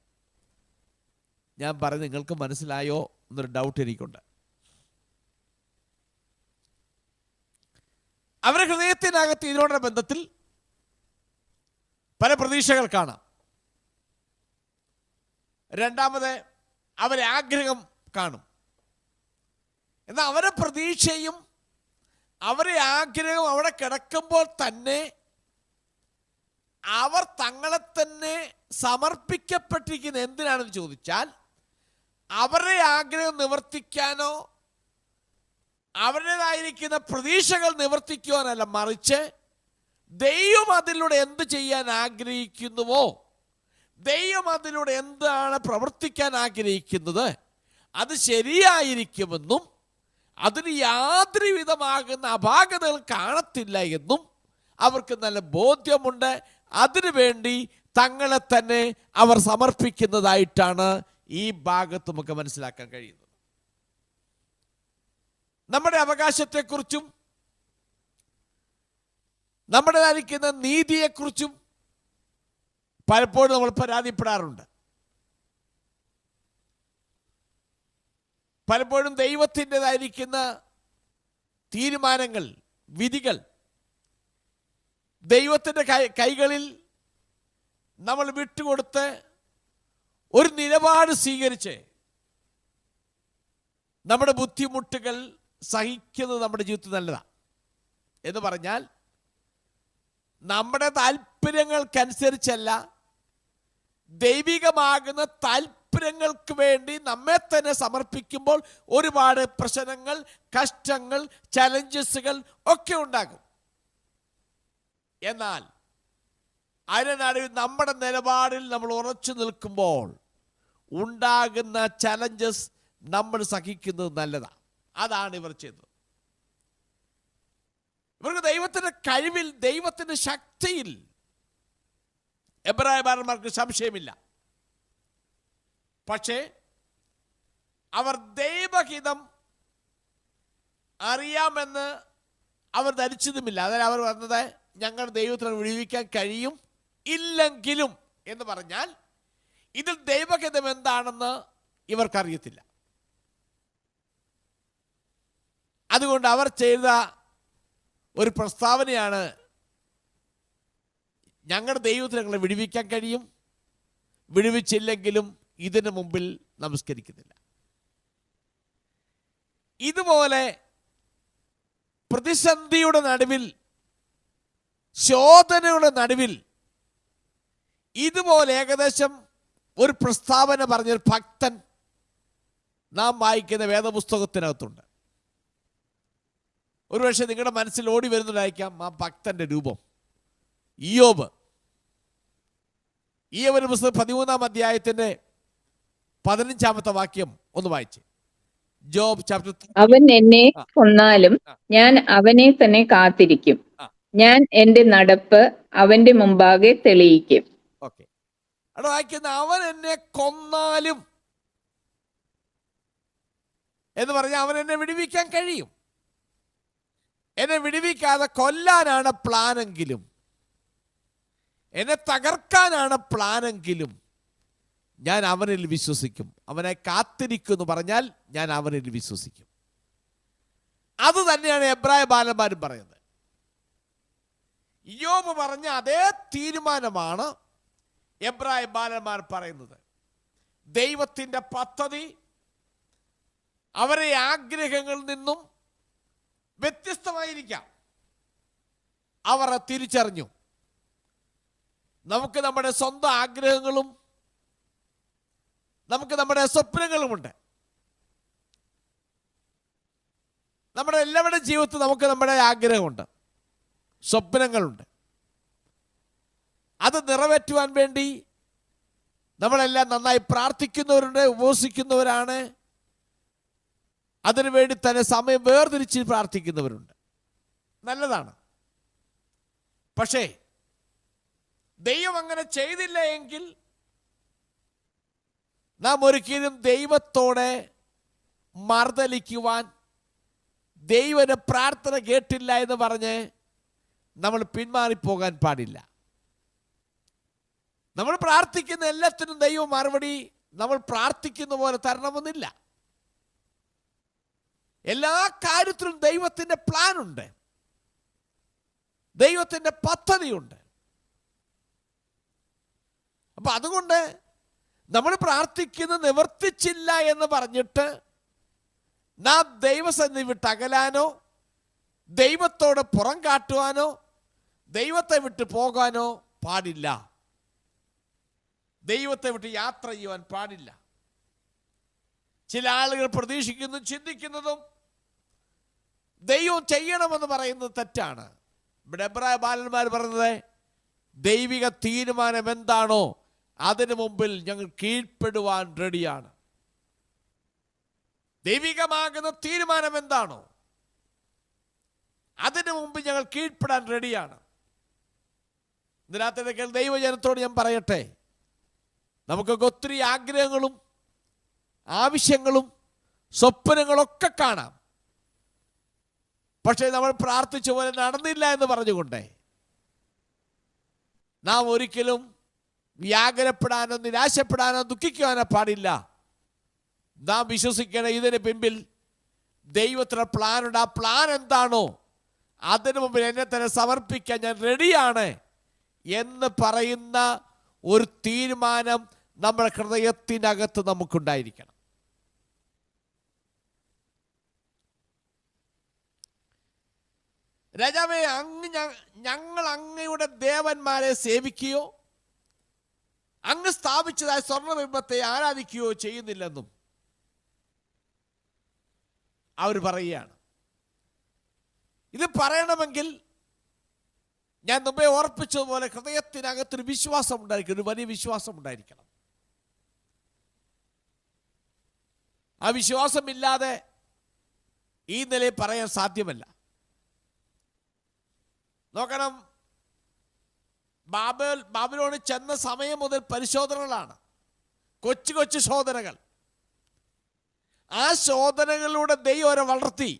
ഞാൻ പറഞ്ഞ് നിങ്ങൾക്ക് മനസ്സിലായോ എന്നൊരു ഡൗട്ട് എനിക്കുണ്ട്. അവരുടെ ഹൃദയത്തിനകത്ത് ഇതിനോടുള്ള ബന്ധത്തിൽ പല പ്രതീക്ഷകൾ കാണാം. രണ്ടാമത് അവരെ ആഗ്രഹം കാണും. എന്നാൽ അവരെ പ്രതീക്ഷയും അവരെ ആഗ്രഹവും അവിടെ കിടക്കുമ്പോൾ തന്നെ അവർ തങ്ങളെ തന്നെ സമർപ്പിക്കപ്പെട്ടിരിക്കുന്ന എന്തിനാണെന്ന് ചോദിച്ചാൽ, അവരുടെ ആഗ്രഹം നിവർത്തിക്കാനോ അവരുടേതായിരിക്കുന്ന പ്രതീക്ഷകൾ നിവർത്തിക്കുവാനല്ല, മറിച്ച് ദൈവം അതിലൂടെ എന്ത് ചെയ്യാൻ ആഗ്രഹിക്കുന്നുവോ, ദൈവം അതിലൂടെ എന്താണ് പ്രവർത്തിക്കാൻ ആഗ്രഹിക്കുന്നത്, അത് ശരിയായിരിക്കുമെന്നും അതിന് യാതൊരു വിധമാകുന്ന അപാകതകൾ കാണത്തില്ല എന്നും അവർക്ക് നല്ല ബോധ്യമുണ്ട്. അതിനുവേണ്ടി തങ്ങളെ തന്നെ അവർ സമർപ്പിക്കുന്നതായിട്ടാണ് ഈ ഭാഗത്ത് നമുക്ക് മനസ്സിലാക്കാൻ കഴിയുന്നത്. നമ്മുടെ അവകാശത്തെക്കുറിച്ചും നമ്മുടേതായിരിക്കുന്ന നീതിയെക്കുറിച്ചും പലപ്പോഴും നമ്മൾ പരാതിപ്പെടാറുണ്ട്. പലപ്പോഴും ദൈവത്തിൻ്റെതായിരിക്കുന്ന തീരുമാനങ്ങൾ, വിധികൾ ദൈവത്തിൻ്റെ കൈകളിൽ നമ്മൾ വിട്ടുകൊടുത്ത് ഒരു നിലപാട് സ്വീകരിച്ച് നമ്മുടെ ബുദ്ധിമുട്ടുകൾ സഹിക്കുന്നത് നമ്മുടെ ജീവിതത്തിൽ നല്ലതാണ്. എന്ന് പറഞ്ഞാൽ നമ്മുടെ താല്പര്യങ്ങൾക്കനുസരിച്ചല്ല, ദൈവികമാകുന്ന താല്പര്യങ്ങൾക്ക് വേണ്ടി നമ്മെ തന്നെ സമർപ്പിക്കുമ്പോൾ ഒരുപാട് പ്രശ്നങ്ങൾ, കഷ്ടങ്ങൾ, ചലഞ്ചസുകൾ ഒക്കെ ഉണ്ടാകും. എന്നാൽ അതിനാണ് നമ്മുടെ നിലപാടിൽ നമ്മൾ ഉറച്ചു നിൽക്കുമ്പോൾ ഉണ്ടാകുന്ന ചലഞ്ചസ് നമ്മൾ സഹിക്കുന്നത് നല്ലതാണ്. അതാണ് ഇവർ ചെയ്തത്. ഇവർക്ക് ദൈവത്തിൻ്റെ കഴിവിൽ, ദൈവത്തിൻ്റെ ശക്തിയിൽ എബ്രായ ബാലന്മാർക്ക് സംശയമില്ല. പക്ഷേ അവർ ദൈവഹിതം അറിയാമെന്ന് അവർ ധരിച്ചതുമില്ല. അതായത് അവർ പറഞ്ഞത് ഞങ്ങൾ ദൈവത്തിനെ വിടുവിക്കാൻ കഴിയും ഇല്ലെങ്കിലും എന്ന് പറഞ്ഞാൽ ഇതിൽ ദൈവഹിതം എന്താണെന്ന് ഇവർക്കറിയത്തില്ല. അതുകൊണ്ട് അവർ ചെയ്ത ഒരു പ്രസ്താവനയാണ്, ഞങ്ങളുടെ ദൈവത്തിന് ഞങ്ങളെ വിടുവിക്കാൻ കഴിയും, വിടുവിച്ചില്ലെങ്കിലും ഇതിനു മുമ്പിൽ നമസ്കരിക്കുന്നില്ല. ഇതുപോലെ പ്രതിസന്ധിയുടെ നടുവിൽ, ശോധനയുടെ നടുവിൽ ഇതുപോലെ ഏകദേശം ഒരു പ്രസ്താവന പറഞ്ഞൊരു ഭക്തൻ നാം വായിക്കുന്ന വേദപുസ്തകത്തിനകത്തുണ്ട്. ഒരുപക്ഷെ നിങ്ങളുടെ മനസ്സിൽ ഓടി വരുന്നതായിരിക്കാം ആ ഭക്തന്റെ രൂപം. ഇയ്യോബ്. ഇയ്യോബിന്റെ പുസ്തകം 13-ാം അധ്യായത്തിന്റെ 15-ാമത്തെ വാക്യം ഒന്ന് വായിച്ച്. Job chapter. അവൻ എന്നെ കൊന്നാലും ഞാൻ അവനെ തന്നെ കാത്തിരിക്കും, ഞാൻ എന്റെ നടപ്പ് അവന്റെ മുമ്പാകെ തെളിയിക്കും. ഓക്കെ, അവിടെ വായിക്കുന്ന അവൻ എന്നെ കൊന്നാലും എന്ന് പറഞ്ഞാൽ അവൻ എന്നെ വിടുവിക്കാൻ കഴിയും. എന്നെ വിടുവിക്കാതെ കൊല്ലാനാണ് പ്ലാനെങ്കിലും, എന്നെ തകർക്കാനാണ് പ്ലാനെങ്കിലും ഞാൻ അവനിൽ വിശ്വസിക്കും. അവനെ കാത്തിരിക്കും എന്ന് പറഞ്ഞാൽ ഞാൻ അവനിൽ വിശ്വസിക്കും. അത് തന്നെയാണ് എബ്രായ ബാലന്മാരും പറയുന്നത്. ഇയ്യോബ് പറഞ്ഞ അതേ തീരുമാനമാണ് എബ്രായ ബാലന്മാർ പറയുന്നത്. ദൈവത്തിൻ്റെ പദ്ധതി അവരെ ആഗ്രഹങ്ങളിൽ നിന്നും വ്യത്യസ്തമായിരിക്കാം. അവർ തിരിച്ചറിഞ്ഞു. നമുക്ക് നമ്മുടെ സ്വന്തം ആഗ്രഹങ്ങളും നമുക്ക് നമ്മുടെ സ്വപ്നങ്ങളുമുണ്ട്. നമ്മുടെ എല്ലാവരുടെ ജീവിതത്തിൽ നമുക്ക് നമ്മുടെ ആഗ്രഹമുണ്ട്, സ്വപ്നങ്ങളുണ്ട്. അത് നിറവേറ്റുവാൻ വേണ്ടി നമ്മളെല്ലാം നന്നായി പ്രാർത്ഥിക്കുന്നവരുണ്ട്, ഉപവസിക്കുന്നവരാണ്. അതിനുവേണ്ടി തന്നെ സമയം വേർതിരിച്ച് പ്രാർത്ഥിക്കുന്നവരുണ്ട്. നല്ലതാണ്. പക്ഷേ ദൈവം അങ്ങനെ ചെയ്തില്ല എങ്കിൽ നാം ഒരിക്കലും ദൈവത്തോടെ മറുതലിക്കുവാൻ, ദൈവന്റെ പ്രാർത്ഥന കേട്ടില്ല എന്ന് പറഞ്ഞ് നമ്മൾ പിന്മാറിപ്പോകാൻ പാടില്ല. നമ്മൾ പ്രാർത്ഥിക്കുന്ന എല്ലാത്തിനും ദൈവം മറുപടി നമ്മൾ പ്രാർത്ഥിക്കുന്ന പോലെ തരണമെന്നില്ല. എല്ലാ കാര്യത്തിലും ദൈവത്തിൻ്റെ പ്ലാനുണ്ട്, ദൈവത്തിൻ്റെ പദ്ധതിയുണ്ട്. അപ്പൊ അതുകൊണ്ട് നമ്മൾ പ്രാർത്ഥിക്കുന്നത് നിവർത്തിച്ചില്ല എന്ന് പറഞ്ഞിട്ട് നാം ദൈവസന്നിധി വിട്ട് അകലാനോ, ദൈവത്തോട് പുറം കാട്ടുവാനോ, ദൈവത്തെ വിട്ട് പോകാനോ പാടില്ല. ദൈവത്തെ വിട്ട് യാത്ര ചെയ്യുവാൻ പാടില്ല. ചില ആളുകൾ പ്രതീക്ഷിക്കുന്നു, ചിന്തിക്കുന്നതും ദൈവം ചെയ്യണമെന്ന് പറയുന്നത് തെറ്റാണ്. ഇവിടെ എബ്രായ ബാലന്മാർ പറയുന്നത് ദൈവിക തീരുമാനം എന്താണോ അതിനു മുമ്പിൽ ഞങ്ങൾ കീഴ്പ്പെടുവാൻ റെഡിയാണ്. ദൈവികമാകുന്ന തീരുമാനം എന്താണോ അതിനു മുമ്പ് ഞങ്ങൾ കീഴ്പ്പെടാൻ റെഡിയാണ്. ഇന്ന് രാത്രി ദൈവജനത്തോട് ഞാൻ പറയട്ടെ, നമുക്കൊക്കെ ഒത്തിരി ആഗ്രഹങ്ങളും ആവശ്യങ്ങളും സ്വപ്നങ്ങളൊക്കെ കാണാം. പക്ഷേ നമ്മൾ പ്രാർത്ഥിച്ച പോലെ നടന്നില്ല എന്ന് പറഞ്ഞുകൊണ്ടേ നാം ഒരിക്കലും വ്യാകുലപ്പെടാനോ നിരാശപ്പെടാനോ ദുഃഖിക്കുവാനോ പാടില്ല. നാം വിശ്വസിക്കണം, ഇതിന് പിമ്പിൽ ദൈവത്തിൻ്റെ പ്ലാനുണ്ട്. ആ പ്ലാൻ എന്താണോ അതിനു മുമ്പിൽ എന്നെ തന്നെ സമർപ്പിക്കാൻ ഞാൻ റെഡിയാണ് എന്ന് പറയുന്ന ഒരു തീരുമാനം നമ്മുടെ ഹൃദയത്തിനകത്ത് നമുക്കുണ്ടായിരിക്കണം. രാജാവേ, ഞങ്ങൾ അങ്ങയുടെ ദേവന്മാരെ സേവിക്കുകയോ അങ്ങ് സ്ഥാപിച്ചതായ സ്വർണ്ണബിംബത്തെ ആരാധിക്കുകയോ ചെയ്യുന്നില്ലെന്നും അവർ പറയുകയാണ്. ഇത് പറയണമെങ്കിൽ ഞാൻ മുമ്പേ ഓർപ്പിച്ചതുപോലെ ഹൃദയത്തിനകത്തൊരു വിശ്വാസം ഉണ്ടായിരിക്കണം, ഒരു വലിയ വിശ്വാസം ഉണ്ടായിരിക്കണം. ആ വിശ്വാസമില്ലാതെ ഈ നിലയിൽ പറയാൻ സാധ്യമല്ല. നോക്കണം, ബാബിലോണിൽ ചെന്ന സമയം മുതൽ പരിശോധനകളാണ്, കൊച്ചു കൊച്ചു ശോധനകൾ. ആ ശോധനകളിലൂടെ ദൈവം അവരെ വളർത്തി.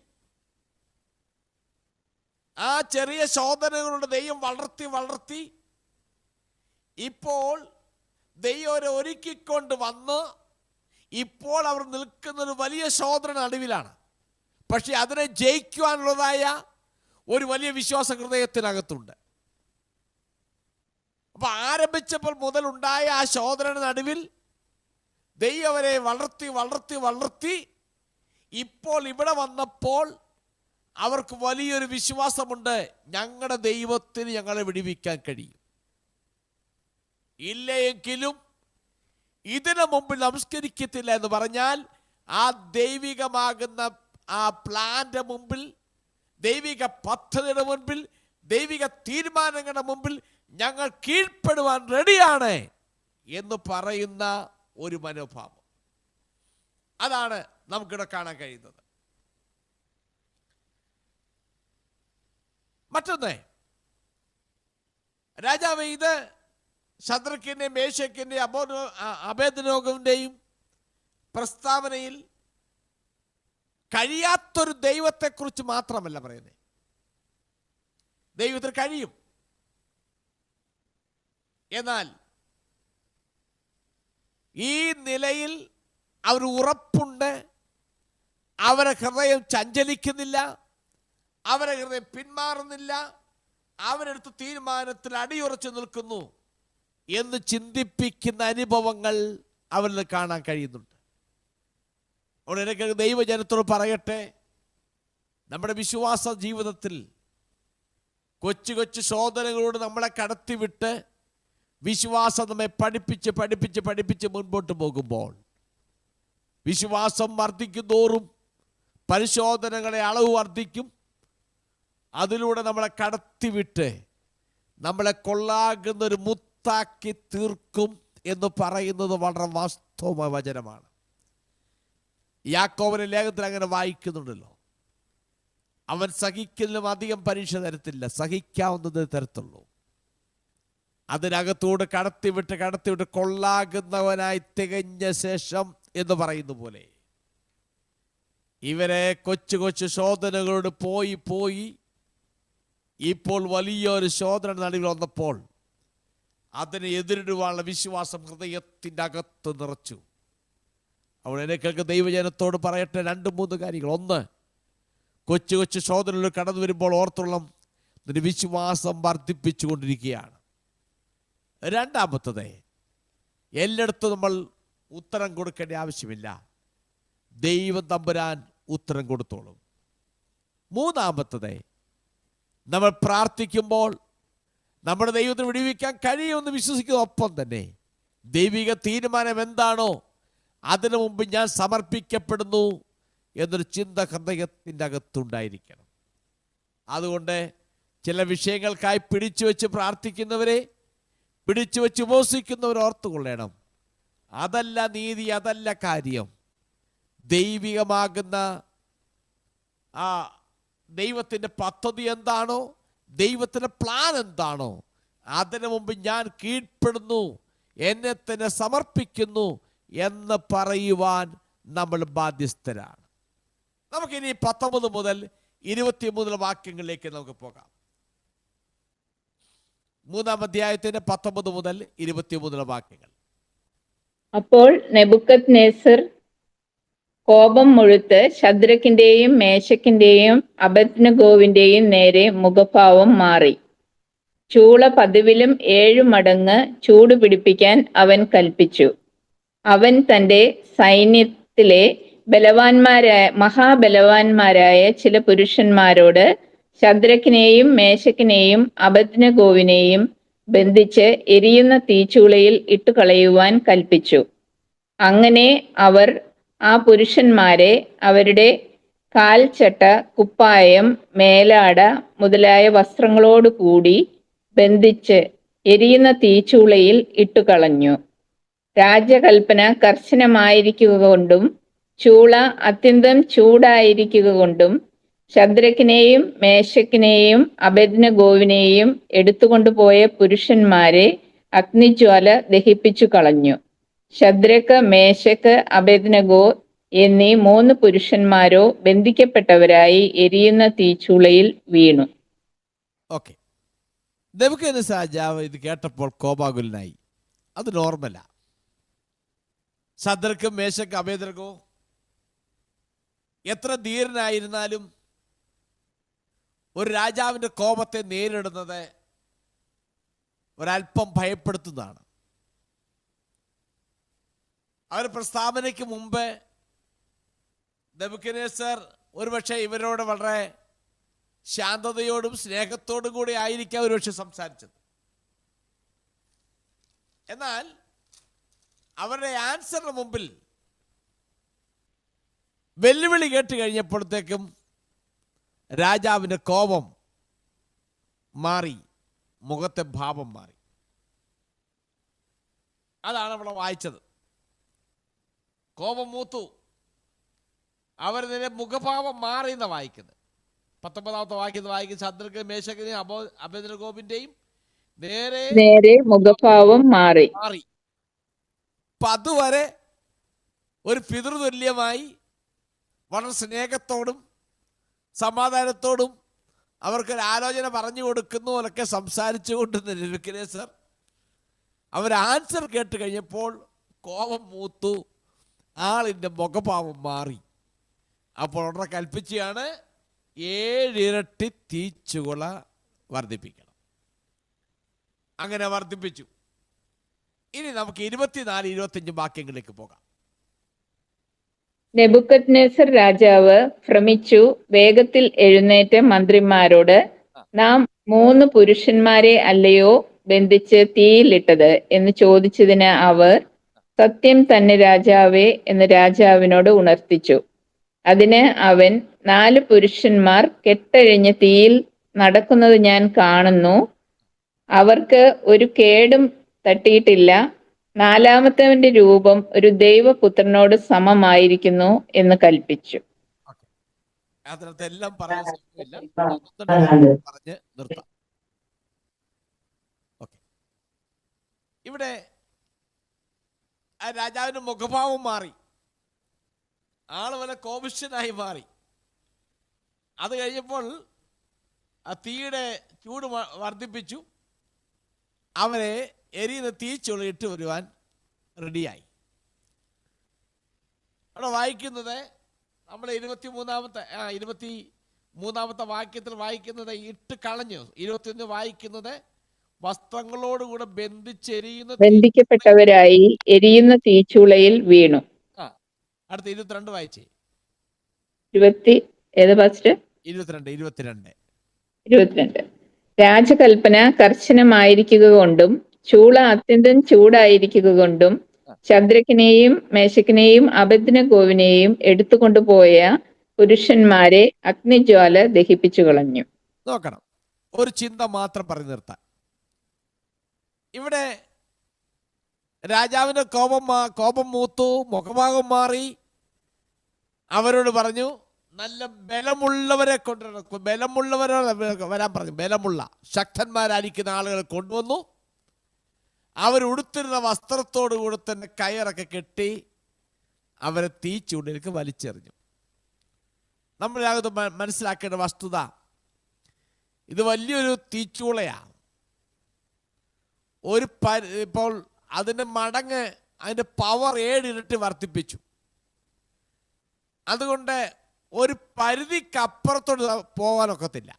ആ ചെറിയ ശോധനകളുടെ ദൈവം വളർത്തി ഇപ്പോൾ ദൈവം അവരെ ഒരുക്കിക്കൊണ്ട് വന്ന് ഇപ്പോൾ അവർ നിൽക്കുന്നൊരു വലിയ ശോധന നടുവിലാണ്. പക്ഷെ അതിനെ ജയിക്കുവാനുള്ളതായ ഒരു വലിയ വിശ്വാസ ഹൃദയത്തിനകത്തുണ്ട്. അപ്പൊ ആരംഭിച്ചപ്പോൾ മുതലുണ്ടായ ആ ശോധന നടുവിൽ ദൈവം അവരെ വളർത്തി ഇപ്പോൾ ഇവിടെ വന്നപ്പോൾ അവർക്ക് വലിയൊരു വിശ്വാസമുണ്ട്, ഞങ്ങളുടെ ദൈവത്തിന് ഞങ്ങളെ വിടുവിക്കാൻ കഴിയും. ഇല്ലയെങ്കിലും ഇതിനു മുമ്പിൽ നമസ്കരിക്കത്തില്ല എന്ന് പറഞ്ഞാൽ ആ ദൈവികമാകുന്ന ആ പ്ലാന്റെ മുമ്പിൽ, ദൈവിക പദ്ധതിയുടെ മുൻപിൽ, ദൈവിക തീരുമാനങ്ങളുടെ മുമ്പിൽ ഞങ്ങൾ കീഴ്പ്പെടുവാൻ റെഡിയാണ് എന്ന് പറയുന്ന ഒരു മനോഭാവം. അതാണ് നമുക്കിവിടെ കാണാൻ കഴിയുന്നത്. മറ്റൊന്ന്, രാജാവ് ഇത് ശദ്രക്കിന്റെയും മേശക്കിന്റെയും അബേദ്നെഗോവിന്റെയും പ്രസ്താവനയിൽ കഴിയാത്തൊരു ദൈവത്തെക്കുറിച്ച് മാത്രമല്ല പറയുന്നത്. ദൈവത്തിന് കഴിയും. എന്നാൽ ഈ നിലയിൽ അവർ ഉറപ്പുണ്ട്. അവരെ ഹൃദയം ചഞ്ചലിക്കുന്നില്ല, അവരെ ഹൃദയം പിന്മാറുന്നില്ല, അവരെടുത്ത തീരുമാനത്തിൽ അടിയുറച്ചു നിൽക്കുന്നു എന്ന് ചിന്തിപ്പിക്കുന്ന അനുഭവങ്ങൾ അവരിൽ കാണാൻ കഴിയുന്നുണ്ട്. അവിടെ എനിക്ക് ദൈവജനത്തോട് പറയട്ടെ, നമ്മുടെ വിശ്വാസ ജീവിതത്തിൽ കൊച്ചു കൊച്ചു ശോധനകളോട് നമ്മളെ കടത്തിവിട്ട് വിശ്വാസം നമ്മെ പഠിപ്പിച്ച് മുൻപോട്ട് പോകുമ്പോൾ വിശ്വാസം വർദ്ധിക്കുന്തോറും പരിശോധനകളെ അളവ് വർദ്ധിക്കും. അതിലൂടെ നമ്മളെ കടത്തിവിട്ട് നമ്മളെ കൊള്ളാകുന്നൊരു മുത്താക്കി തീർക്കും എന്ന് പറയുന്നത് വളരെ വാസ്തവമായ വചനമാണ്. യാക്കോബിന്റെ ലേഖനത്തിൽ അങ്ങനെ വായിക്കുന്നുണ്ടല്ലോ, അവൻ സഹിക്കുന്നതിലും അധികം പരീക്ഷ തരത്തില്ല, സഹിക്കാവുന്നത് തരത്തുള്ളൂ. അതിനകത്തോട് കടത്തിവിട്ട് കൊള്ളാകുന്നവനായി തികഞ്ഞ ശേഷം എന്ന് പറയുന്ന പോലെ ഇവരെ കൊച്ചു കൊച്ചു ശോധനകളോട് പോയി ഇപ്പോൾ വലിയൊരു ശോധന നടുവിൽ വന്നപ്പോൾ അതിനെ എതിരിടുവാനുള്ള വിശ്വാസം ഹൃദയത്തിൻ്റെ അകത്ത് നിറച്ചു. അവിടെ എനിക്ക് ദൈവജനത്തോട് പറയട്ടെ 2-3 കാര്യങ്ങൾ. ഒന്ന്, കൊച്ചു കൊച്ചു ശോധനകൾ കടന്നു വരുമ്പോൾ ഓർത്തോളം നിന്റെ വിശ്വാസം വർദ്ധിപ്പിച്ചുകൊണ്ടിരിക്കുകയാണ്. രണ്ടാമത്തത്, എല്ലായിടത്തും നമ്മൾ ഉത്തരം കൊടുക്കേണ്ട ആവശ്യമില്ല, ദൈവം തമ്പുരാൻ ഉത്തരം കൊടുത്തോളും. മൂന്നാമത്തത്, നമ്മൾ പ്രാർത്ഥിക്കുമ്പോൾ നമ്മുടെ ദൈവത്തിന് വിടുവിക്കാൻ കഴിയുമെന്ന് വിശ്വസിക്കുന്ന ഒപ്പം തന്നെ ദൈവിക തീരുമാനം എന്താണോ അതിനു മുമ്പ് ഞാൻ സമർപ്പിക്കപ്പെടുന്നു എന്നൊരു ചിന്ത ഹൃദയത്തിൻ്റെ അകത്തുണ്ടായിരിക്കണം. അതുകൊണ്ട് ചില വിഷയങ്ങൾക്കായി പിടിച്ചു വെച്ച് പ്രാർത്ഥിക്കുന്നവരെ, പിടിച്ചു വെച്ച് ഉപവസിക്കുന്നവർ ഓർത്തുകൊള്ളണം, അതല്ല നീതി, അതല്ല കാര്യം. ദൈവികമാകുന്ന ആ ദൈവത്തിൻ്റെ പദ്ധതി എന്താണോ, ദൈവത്തിൻ്റെ പ്ലാൻ എന്താണോ അതിനു മുമ്പ് ഞാൻ കീഴ്പ്പെടുന്നു, എന്നെ തന്നെ സമർപ്പിക്കുന്നു എന്ന് പറയുവാൻ നമ്മൾ ബാധ്യസ്ഥരാണ്. നമുക്കിനി 19 മുതൽ 23 വാക്യങ്ങളിലേക്ക് നമുക്ക് പോകാം. 3-ാം അധ്യായത്തിന്റെ 19 മുതൽ 23 വാക്യങ്ങൾ. അപ്പോൾ നെബൂഖദ്നേസർ കോപം മുഴുത്ത് ശദ്രക്കിന്റെയും മേശക്കിന്റെയും അബേദ്നെഗോവിന്റെയും നേരെ മുഖഭാവം മാറി. ചൂള പതിവിലും 7 മടങ്ങ് ചൂട് പിടിപ്പിക്കാൻ അവൻ കൽപ്പിച്ചു. അവൻ തന്റെ സൈന്യത്തിലെ മഹാബലവാന്മാരായ ചില പുരുഷന്മാരോട് ശദ്രക്കിനെയും മേശക്കിനെയും അബേദ്നെഗോവിനെയും ബന്ധിച്ച് എരിയുന്ന തീച്ചൂളയിൽ ഇട്ടുകളയുവാൻ കൽപ്പിച്ചു. അങ്ങനെ അവർ ആ പുരുഷന്മാരെ അവരുടെ കാൽച്ചട്ട, കുപ്പായം, മേലാട മുതലായ വസ്ത്രങ്ങളോടുകൂടി ബന്ധിച്ച് എരിയുന്ന തീച്ചൂളയിൽ ഇട്ടുകളഞ്ഞു. രാജകൽപ്പന കർശനമായിരിക്കുക കൊണ്ടും ചൂള അത്യന്തം ചൂടായിരിക്കുക കൊണ്ടും ശദ്രക്കിനെയും മേശക്കിനെയും അബേദ്നെഗോവിനെയും എടുത്തുകൊണ്ടുപോയ പുരുഷന്മാരെ അഗ്നിജ്വാല ദഹിപ്പിച്ചു കളഞ്ഞു. ശദ്രക്ക്, മേശക്ക്, അബേദ്നെഗോ എന്നീ 3 പുരുഷന്മാരോ ബന്ധിക്കപ്പെട്ടവരായി എരിയുന്ന തീച്ചൂളയിൽ വീണു. ഓക്കെ. നെബൂഖദ്നേസർ രാജാവ് ഇത് കേട്ടപ്പോൾ കോപാകുലനായി. അത് നോർമലാ. ശദ്രക്കും മേശക്കും അബേദ്നെഗോ എത്ര ധീരനായിരുന്നാലും ഒരു രാജാവിൻ്റെ കോപത്തെ നേരിടുന്നത് ഒരല്പം ഭയപ്പെടുത്തുന്നതാണ്. അവർ പ്രസ്താവനയ്ക്ക് മുമ്പ് നെബൂഖദ്നേസർ ഒരുപക്ഷെ ഇവരോട് വളരെ ശാന്തതയോടും സ്നേഹത്തോടും കൂടി ആയിരിക്കാം ഒരുപക്ഷെ സംസാരിച്ചത്. എന്നാൽ അവരുടെ ആൻസറിന് മുമ്പിൽ വെല്ലുവിളി കേട്ട് കഴിഞ്ഞപ്പോഴത്തേക്കും രാജാവിൻ്റെ കോപം മാറി, മുഖത്തെ ഭാവം മാറി. അതാണ് നമ്മൾ വായിച്ചത്. കോപം മൂത്തു, അവരുടെ മുഖഭാവം മാറി എന്നാണ് വായിക്കുന്നത്. 19ാമത്തെ വാക്യത്തിൽ വായിക്കുന്ന ശദ്രക്ക്, മേശക്കിനെയും അബേദ്നെഗോവിന്റെയും നേരെ മുഖഭാവം മാറി. അപ്പൊ അതുവരെ ഒരു പിതൃതുല്യമായി വളരെ സ്നേഹത്തോടും സമാധാനത്തോടും അവർക്കൊരു ആലോചന പറഞ്ഞു കൊടുക്കുന്ന പോലൊക്കെ സംസാരിച്ചു കൊണ്ടിരുന്ന നെബൂഖദ്നേസർ അവർ ആൻസർ കേട്ട് കഴിഞ്ഞപ്പോൾ കോപം മൂത്തു, ആളിൻ്റെ മുഖഭാവം മാറി. അപ്പോൾ ഉടനെ കൽപ്പിച്ചാണ് 7 ഇരട്ടി തീച്ചുള വർദ്ധിപ്പിക്കണം. അങ്ങനെ വർദ്ധിപ്പിച്ചു. ഇനി നമുക്ക് 24, 25 വാക്യങ്ങളിലേക്ക് പോകാം. നെബൂഖദ്നേസർ രാജാവ് ഭ്രമിച്ചു വേഗത്തിൽ എഴുന്നേറ്റ് മന്ത്രിമാരോട്, നാം 3 പുരുഷന്മാരെ അല്ലയോ ബന്ധിച്ച് തീയിലിട്ടത് എന്ന് ചോദിച്ചതിന് അവർ, സത്യം തന്നെ രാജാവേ എന്ന് രാജാവിനോട് ഉണർത്തിച്ചു. അതിന് അവൻ, 4 പുരുഷന്മാർ കെട്ടഴിഞ്ഞ് തീയിൽ നടക്കുന്നത് ഞാൻ കാണുന്നു. അവർക്ക് ഒരു കേടും തട്ടിയിട്ടില്ല. 4-മത്തവന്റെ രൂപം ഒരു ദൈവപുത്രനോട് സമമായിരിക്കുന്നു എന്ന് കൽപ്പിച്ചു. അതിനകത്തെല്ലാം പറയാൻ സമയമില്ല, പറഞ്ഞ് നിർത്താം. ഓക്കെ. ഇവിടെ ആ രാജാവിന്റെ മുഖഭാവം മാറി, ആള് വല്ല കോപിഷ്യനായി മാറി. അത് കഴിഞ്ഞപ്പോൾ ആ തീയുടെ ചൂട് വർദ്ധിപ്പിച്ചു, അവരെ എരിയുന്ന തീച്ചുള ഇട്ട് വരുവാൻ റെഡിയായി. അവിടെ വായിക്കുന്നത് നമ്മൾ 23ാമത്തെ വാക്യത്തിൽ വായിക്കുന്നത് ഇട്ട് കളഞ്ഞു. 21 വായിക്കുന്നത് വസ്ത്രങ്ങളോടുകൂടെ ബന്ധിക്കപ്പെട്ടവരായി എരിയുന്ന തീച്ചൂളയിൽ വീണു. അടുത്ത 22 വായിച്ചേ. 22 രാജകൽപ്പന കർശനമായിരിക്കുക കൊണ്ടും ചൂള അത്യന്തം ചൂടായിരിക്കുക കൊണ്ടും ശദ്രക്കിനെയും മേശക്കിനെയും അബേദ്നെഗോവിനെയും എടുത്തുകൊണ്ടുപോയ പുരുഷന്മാരെ അഗ്നിജ്വാല ദഹിപ്പിച്ചു കളഞ്ഞു. നോക്കണം, ഒരു ചിന്ത മാത്രം പറഞ്ഞു നിർത്താൻ. ഇവിടെ രാജാവിന്റെ കോപം മൂത്തു, മുഖഭാഗം മാറി. അവരോട് പറഞ്ഞു, നല്ല ബലമുള്ളവരെ കൊണ്ടുവരണം, ബലമുള്ളവരെ വരാൻ പറഞ്ഞു. ബലമുള്ള ശക്തന്മാരായിരിക്കുന്ന ആളുകളെ കൊണ്ടുവന്നു. അവരുടുത്തിരുന്ന വസ്ത്രത്തോടു കൂടെ തന്നെ കയറൊക്കെ കെട്ടി അവരെ തീച്ചൂടിലേക്ക് വലിച്ചെറിഞ്ഞു. നമ്മളത് മനസ്സിലാക്കേണ്ട വസ്തുത, ഇത് വലിയൊരു തീച്ചൂളയാണ്. ഇപ്പോൾ അതിൻ്റെ മടങ്ങ്, അതിൻ്റെ പവർ 7 ഇരട്ടി വർദ്ധിപ്പിച്ചു. അതുകൊണ്ട് ഒരു പരിധിക്കപ്പുറത്തോട്ട് പോകാനൊക്കത്തില്ല.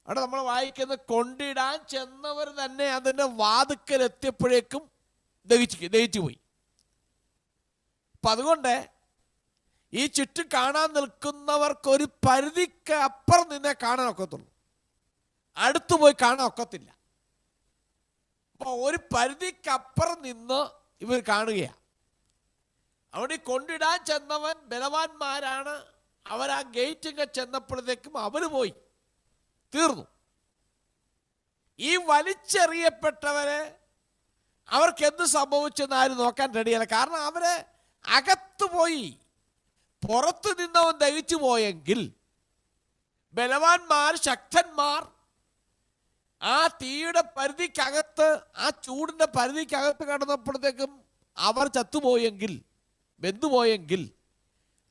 അവിടെ നമ്മൾ വായിക്കുന്ന, കൊണ്ടിടാൻ ചെന്നവർ തന്നെ അതിൻ്റെ വാതുക്കൽ എത്തിയപ്പോഴേക്കും ദഹിച്ചു പോയി. അപ്പം അതുകൊണ്ട് ഈ ചുറ്റും കാണാൻ നിൽക്കുന്നവർക്ക് ഒരു പരിധിക്ക് അപ്പുറം നിന്നേ കാണാൻ ഒക്കത്തുള്ളൂ, അടുത്തു പോയി കാണാൻ ഒക്കത്തില്ല. അപ്പോൾ ഒരു പരിധിക്കപ്പുറം നിന്ന് ഇവർ കാണുകയാണ്. അവിടെ കൊണ്ടിടാൻ ചെന്നവൻ ബലവാന്മാരാണ്. അവർ ആ ഗേറ്റിങ്ങ ചെന്നപ്പോഴത്തേക്കും അവർ പോയി തീർന്നു. ഈ വലിച്ചെറിയപ്പെട്ടവരെ അവർക്ക് എന്ത് സംഭവിച്ചെന്ന് ആരും നോക്കാൻ റെഡിയല്ല. കാരണം അവരെ അകത്തു പോയി. പുറത്തു നിന്നവൻ ദഹിച്ചു പോയെങ്കിൽ ബലവാന്മാർ, ശക്തന്മാർ ആ തീയുടെ പരിധിക്കകത്ത്, ആ ചൂടിന്റെ പരിധിക്കകത്ത് കടന്നപ്പോഴത്തേക്കും അവർ ചത്തുപോയെങ്കിൽ, വെന്തുപോയെങ്കിൽ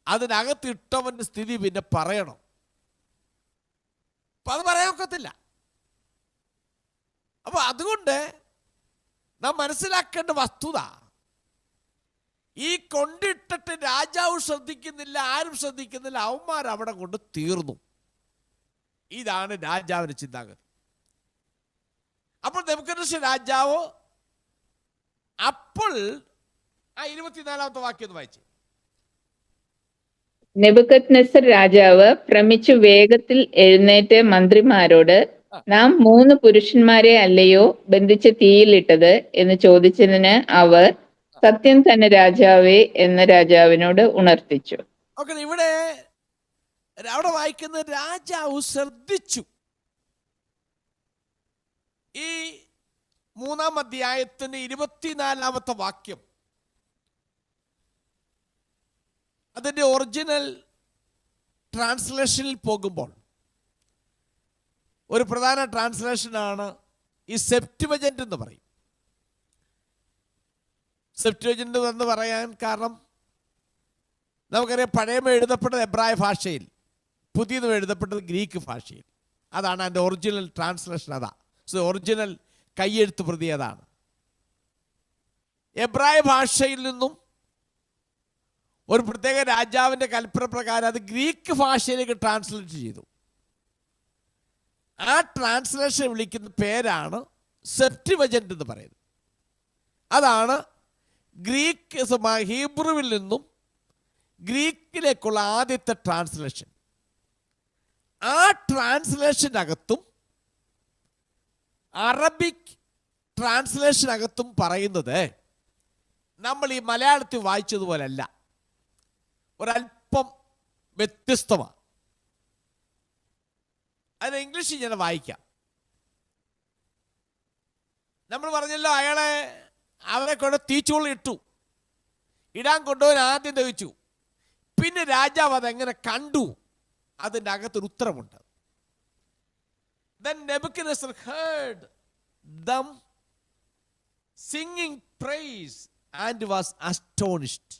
അതിനകത്ത് ഇട്ടവന്റെ സ്ഥിതി പിന്നെ പറയണം. അപ്പൊ അത് പറയാൻ ഒക്കത്തില്ല. അപ്പൊ അതുകൊണ്ട് നാം മനസ്സിലാക്കേണ്ട വസ്തുത, ഈ കൊണ്ടിട്ടിട്ട് രാജാവ് ശ്രദ്ധിക്കുന്നില്ല, ആരും ശ്രദ്ധിക്കുന്നില്ല, അവന്മാർ അവിടെ കൊണ്ട് തീർന്നു. ഇതാണ് രാജാവിന്റെ ചിന്താഗതി. അപ്പോൾ നെബൂഖദ്നേസർ രാജാവ് അപ്പോൾ ആ 24-ാമത്തെ വാക്യം ഒന്ന് വായിച്ചു. നെബൂഖദ്നേസർ രാജാവ് ഭ്രമിച്ചു വേഗത്തിൽ എഴുന്നേറ്റ് മന്ത്രിമാരോട്, നാം 3 പുരുഷന്മാരെ അല്ലയോ ബന്ധിച്ച് തീയിലിട്ടത് എന്ന് ചോദിച്ചതിന് അവർ, സത്യം തന്നെ രാജാവേ എന്ന് രാജാവിനോട് ഉണർത്തിച്ചു. ഓക്കെ, ഇവിടെ അവിടെ വായിക്കുന്ന രാജാവ് ശ്രദ്ധിച്ചു. ഈ 3-ാം അധ്യായത്തിന്റെ 24-ാമത്തെ വാക്യം അതിന്റെ ഒറിജിനൽ ട്രാൻസ്ലേഷനിൽ പോകുമ്പോൾ ഒരു പ്രധാന ട്രാൻസ്ലേഷനാണ് ഈ സെപ്റ്റുവജന്റ് എന്ന് പറയും. സെപ്റ്റുവജന്റ് എന്ന് പറയാൻ കാരണം നമുക്കറിയാം, പഴയമ എഴുതപ്പെട്ടത് എബ്രായ ഭാഷയിൽ, പുതിയത് എഴുതപ്പെട്ടത് ഗ്രീക്ക് ഭാഷയിൽ. അതാണ് അതിൻ്റെ ഒറിജിനൽ ട്രാൻസ്ലേഷൻ. അതാ ഒറിജിനൽ കയ്യെഴുത്ത് പ്രതി അതാണ്. എബ്രായ ഭാഷയിൽ നിന്നും ഒരു പ്രത്യേക രാജാവിൻ്റെ കൽപ്പന പ്രകാരം അത് ഗ്രീക്ക് ഭാഷയിലേക്ക് ട്രാൻസ്ലേറ്റ് ചെയ്തു. ആ ട്രാൻസ്ലേഷൻ വിളിക്കുന്ന പേരാണ് സെപ്റ്റുവജന്റ് എന്ന് പറയുന്നത്. അതാണ് ഗ്രീക്ക് ഹീബ്രുവിൽ നിന്നും ഗ്രീക്കിലേക്കുള്ള ആദ്യത്തെ ട്രാൻസ്ലേഷൻ. ആ ട്രാൻസ്ലേഷനകത്തും അറബിക് ട്രാൻസ്ലേഷനകത്തും പറയുന്നത് നമ്മൾ ഈ മലയാളത്തിൽ വായിച്ചതുപോലല്ല, ഒരല്പം വ്യത്യസ്തമാണ്. അതിന് ഇംഗ്ലീഷിൽ ഞാൻ വായിക്കാം. നമ്മൾ പറഞ്ഞല്ലോ, അവരെ കൊണ്ട് തീച്ചൂളി ഇട്ടു, ഇടാൻ കൊണ്ടുപോയി ആദ്യം ദഹിച്ചു. പിന്നെ രാജാവ് അതെങ്ങനെ കണ്ടു, അതിൻ്റെ അകത്തൊരു ഉത്തരമുണ്ട്. Then Nebuchadnezzar heard them singing praise and was astonished.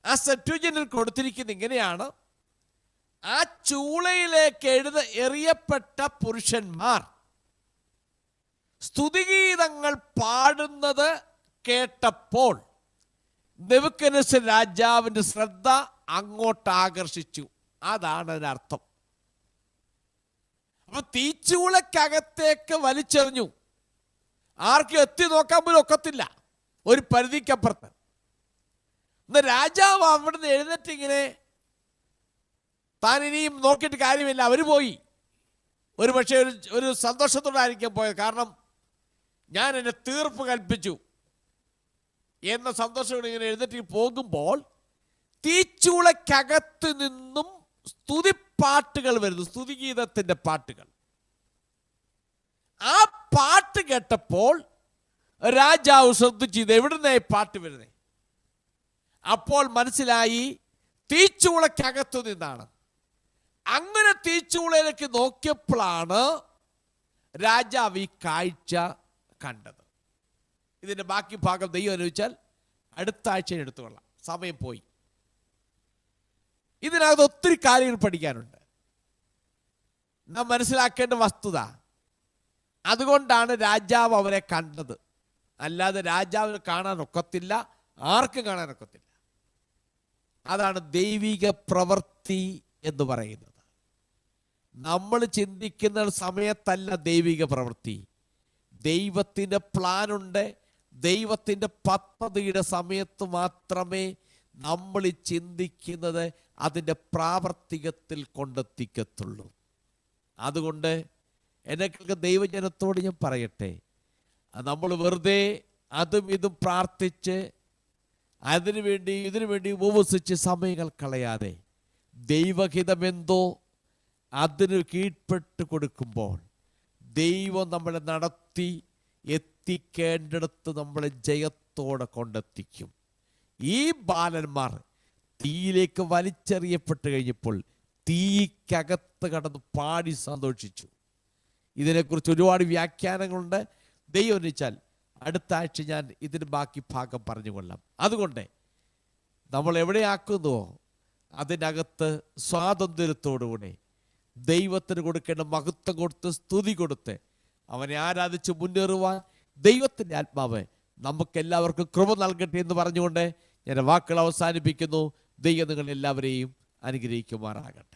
ആ സെപ്റ്റുവജന്റിൽ കൊടുത്തിരിക്കുന്നത് ഇങ്ങനെയാണ്: ആ ചൂളയിലേക്ക് എറിയപ്പെട്ട പുരുഷന്മാർ സ്തുതിഗീതങ്ങൾ പാടുന്നത് കേട്ടപ്പോൾ നെബൂഖദ്നേസർ രാജാവിന്റെ ശ്രദ്ധ അങ്ങോട്ട് ആകർഷിച്ചു. അതാണ് അതിനർത്ഥം. അപ്പൊ തീച്ചൂളക്കകത്തേക്ക് വലിച്ചെറിഞ്ഞു. ആർക്കും എത്തി നോക്കാൻ പോലും ഒക്കത്തില്ല, ഒരു പരിധിക്കപ്പുറത്ത്. ഇന്ന് രാജാവ് അവിടുന്ന് എഴുന്നേറ്റ് ഇങ്ങനെ, താൻ ഇനിയും നോക്കിയിട്ട് കാര്യമില്ല, അവർ പോയി. ഒരു പക്ഷേ ഒരു സന്തോഷത്തോടായിരിക്കും പോയത്. കാരണം ഞാൻ എൻ്റെ തീർപ്പ് കൽപ്പിച്ചു എന്ന സന്തോഷത്തോടെ ഇങ്ങനെ എഴുന്നേറ്റ് പോകുമ്പോൾ തീച്ചൂളക്കകത്ത് നിന്നും സ്തുതിപ്പാട്ടുകൾ വരുന്നു, സ്തുതിഗീതത്തിന്റെ പാട്ടുകൾ. ആ പാട്ട് കേട്ടപ്പോൾ രാജാവ് ശ്രദ്ധിച്ചു, ഇത് എവിടുന്നേ പാട്ട് വരുന്നേ. അപ്പോൾ മനസ്സിലായി, തീച്ചൂളക്കകത്തു നിന്നാണ്. അങ്ങനെ തീച്ചൂളയിലേക്ക് നോക്കിയപ്പോഴാണ് രാജാവ് ഈ കാഴ്ച കണ്ടത്. ഇതിന്റെ ബാക്കി ഭാഗം ദൈവം അനുവദിച്ചാൽ അടുത്ത ആഴ്ച എടുത്തുകൊള്ളാം, സമയം പോയി. ഇതിനകത്ത് ഒത്തിരി കാര്യങ്ങൾ പഠിക്കാനുണ്ട്. നാം മനസ്സിലാക്കേണ്ട വസ്തുത, അതുകൊണ്ടാണ് രാജാവ് അവരെ കണ്ടത്. അല്ലാതെ രാജാവിനെ കാണാനൊക്കത്തില്ല, ആർക്കും കാണാനൊക്കത്തില്ല. അതാണ് ദൈവിക പ്രവൃത്തി എന്ന് പറയുന്നത്. നമ്മൾ ചിന്തിക്കുന്ന സമയത്തല്ല ദൈവിക പ്രവൃത്തി. ദൈവത്തിൻ്റെ പ്ലാനുണ്ട്, ദൈവത്തിൻ്റെ പദ്ധതിയുടെ സമയത്ത് മാത്രമേ നമ്മൾ ചിന്തിക്കുന്നത് അതിൻ്റെ പ്രാവർത്തികത്തിൽ കൊണ്ടെത്തിക്കത്തുള്ളൂ. അതുകൊണ്ട് എന്നെക്കൊക്കെ ദൈവജനത്തോട് ഞാൻ പറയട്ടെ, നമ്മൾ വെറുതെ അതും ഇതും പ്രാർത്ഥിച്ച് ഇതിനു വേണ്ടി ഉപവസിച്ച് സമയങ്ങൾ കളയാതെ ദൈവഹിതമെന്തോ അതിന് കീഴ്പ്പെട്ട് കൊടുക്കുമ്പോൾ ദൈവം നമ്മളെ നടത്തി എത്തിക്കേണ്ടിടത്ത് നമ്മളെ ജയത്തോടെ കൊണ്ടെത്തിക്കും. ഈ ബാലന്മാർ തീയിലേക്ക് വലിച്ചെറിയപ്പെട്ട് കഴിഞ്ഞപ്പോൾ തീക്കകത്ത് കടന്ന് പാടി സന്തോഷിച്ചു. ഇതിനെക്കുറിച്ച് ഒരുപാട് വ്യാഖ്യാനങ്ങളുണ്ട്. ദൈവം വെച്ചാൽ അടുത്ത ആഴ്ച ഞാൻ ഇതിന് ബാക്കി ഭാഗം പറഞ്ഞുകൊള്ളാം. അതുകൊണ്ട് നമ്മൾ എവിടെയാക്കുന്നുവോ അതിനകത്ത് സ്വാതന്ത്ര്യത്തോടുകൂടെ ദൈവത്തിന് കൊടുക്കേണ്ട മഹത്വം കൊടുത്ത് സ്തുതി കൊടുത്ത് അവനെ ആരാധിച്ച് മുന്നേറുവാൻ ദൈവത്തിൻ്റെ ആത്മാവ് നമുക്കെല്ലാവർക്കും കൃപ നൽകട്ടെ എന്ന് പറഞ്ഞുകൊണ്ട് ഞാൻ വാക്കുകൾ അവസാനിപ്പിക്കുന്നു. ദൈവം നിങ്ങൾ എല്ലാവരെയും അനുഗ്രഹിക്കുമാറാകട്ടെ.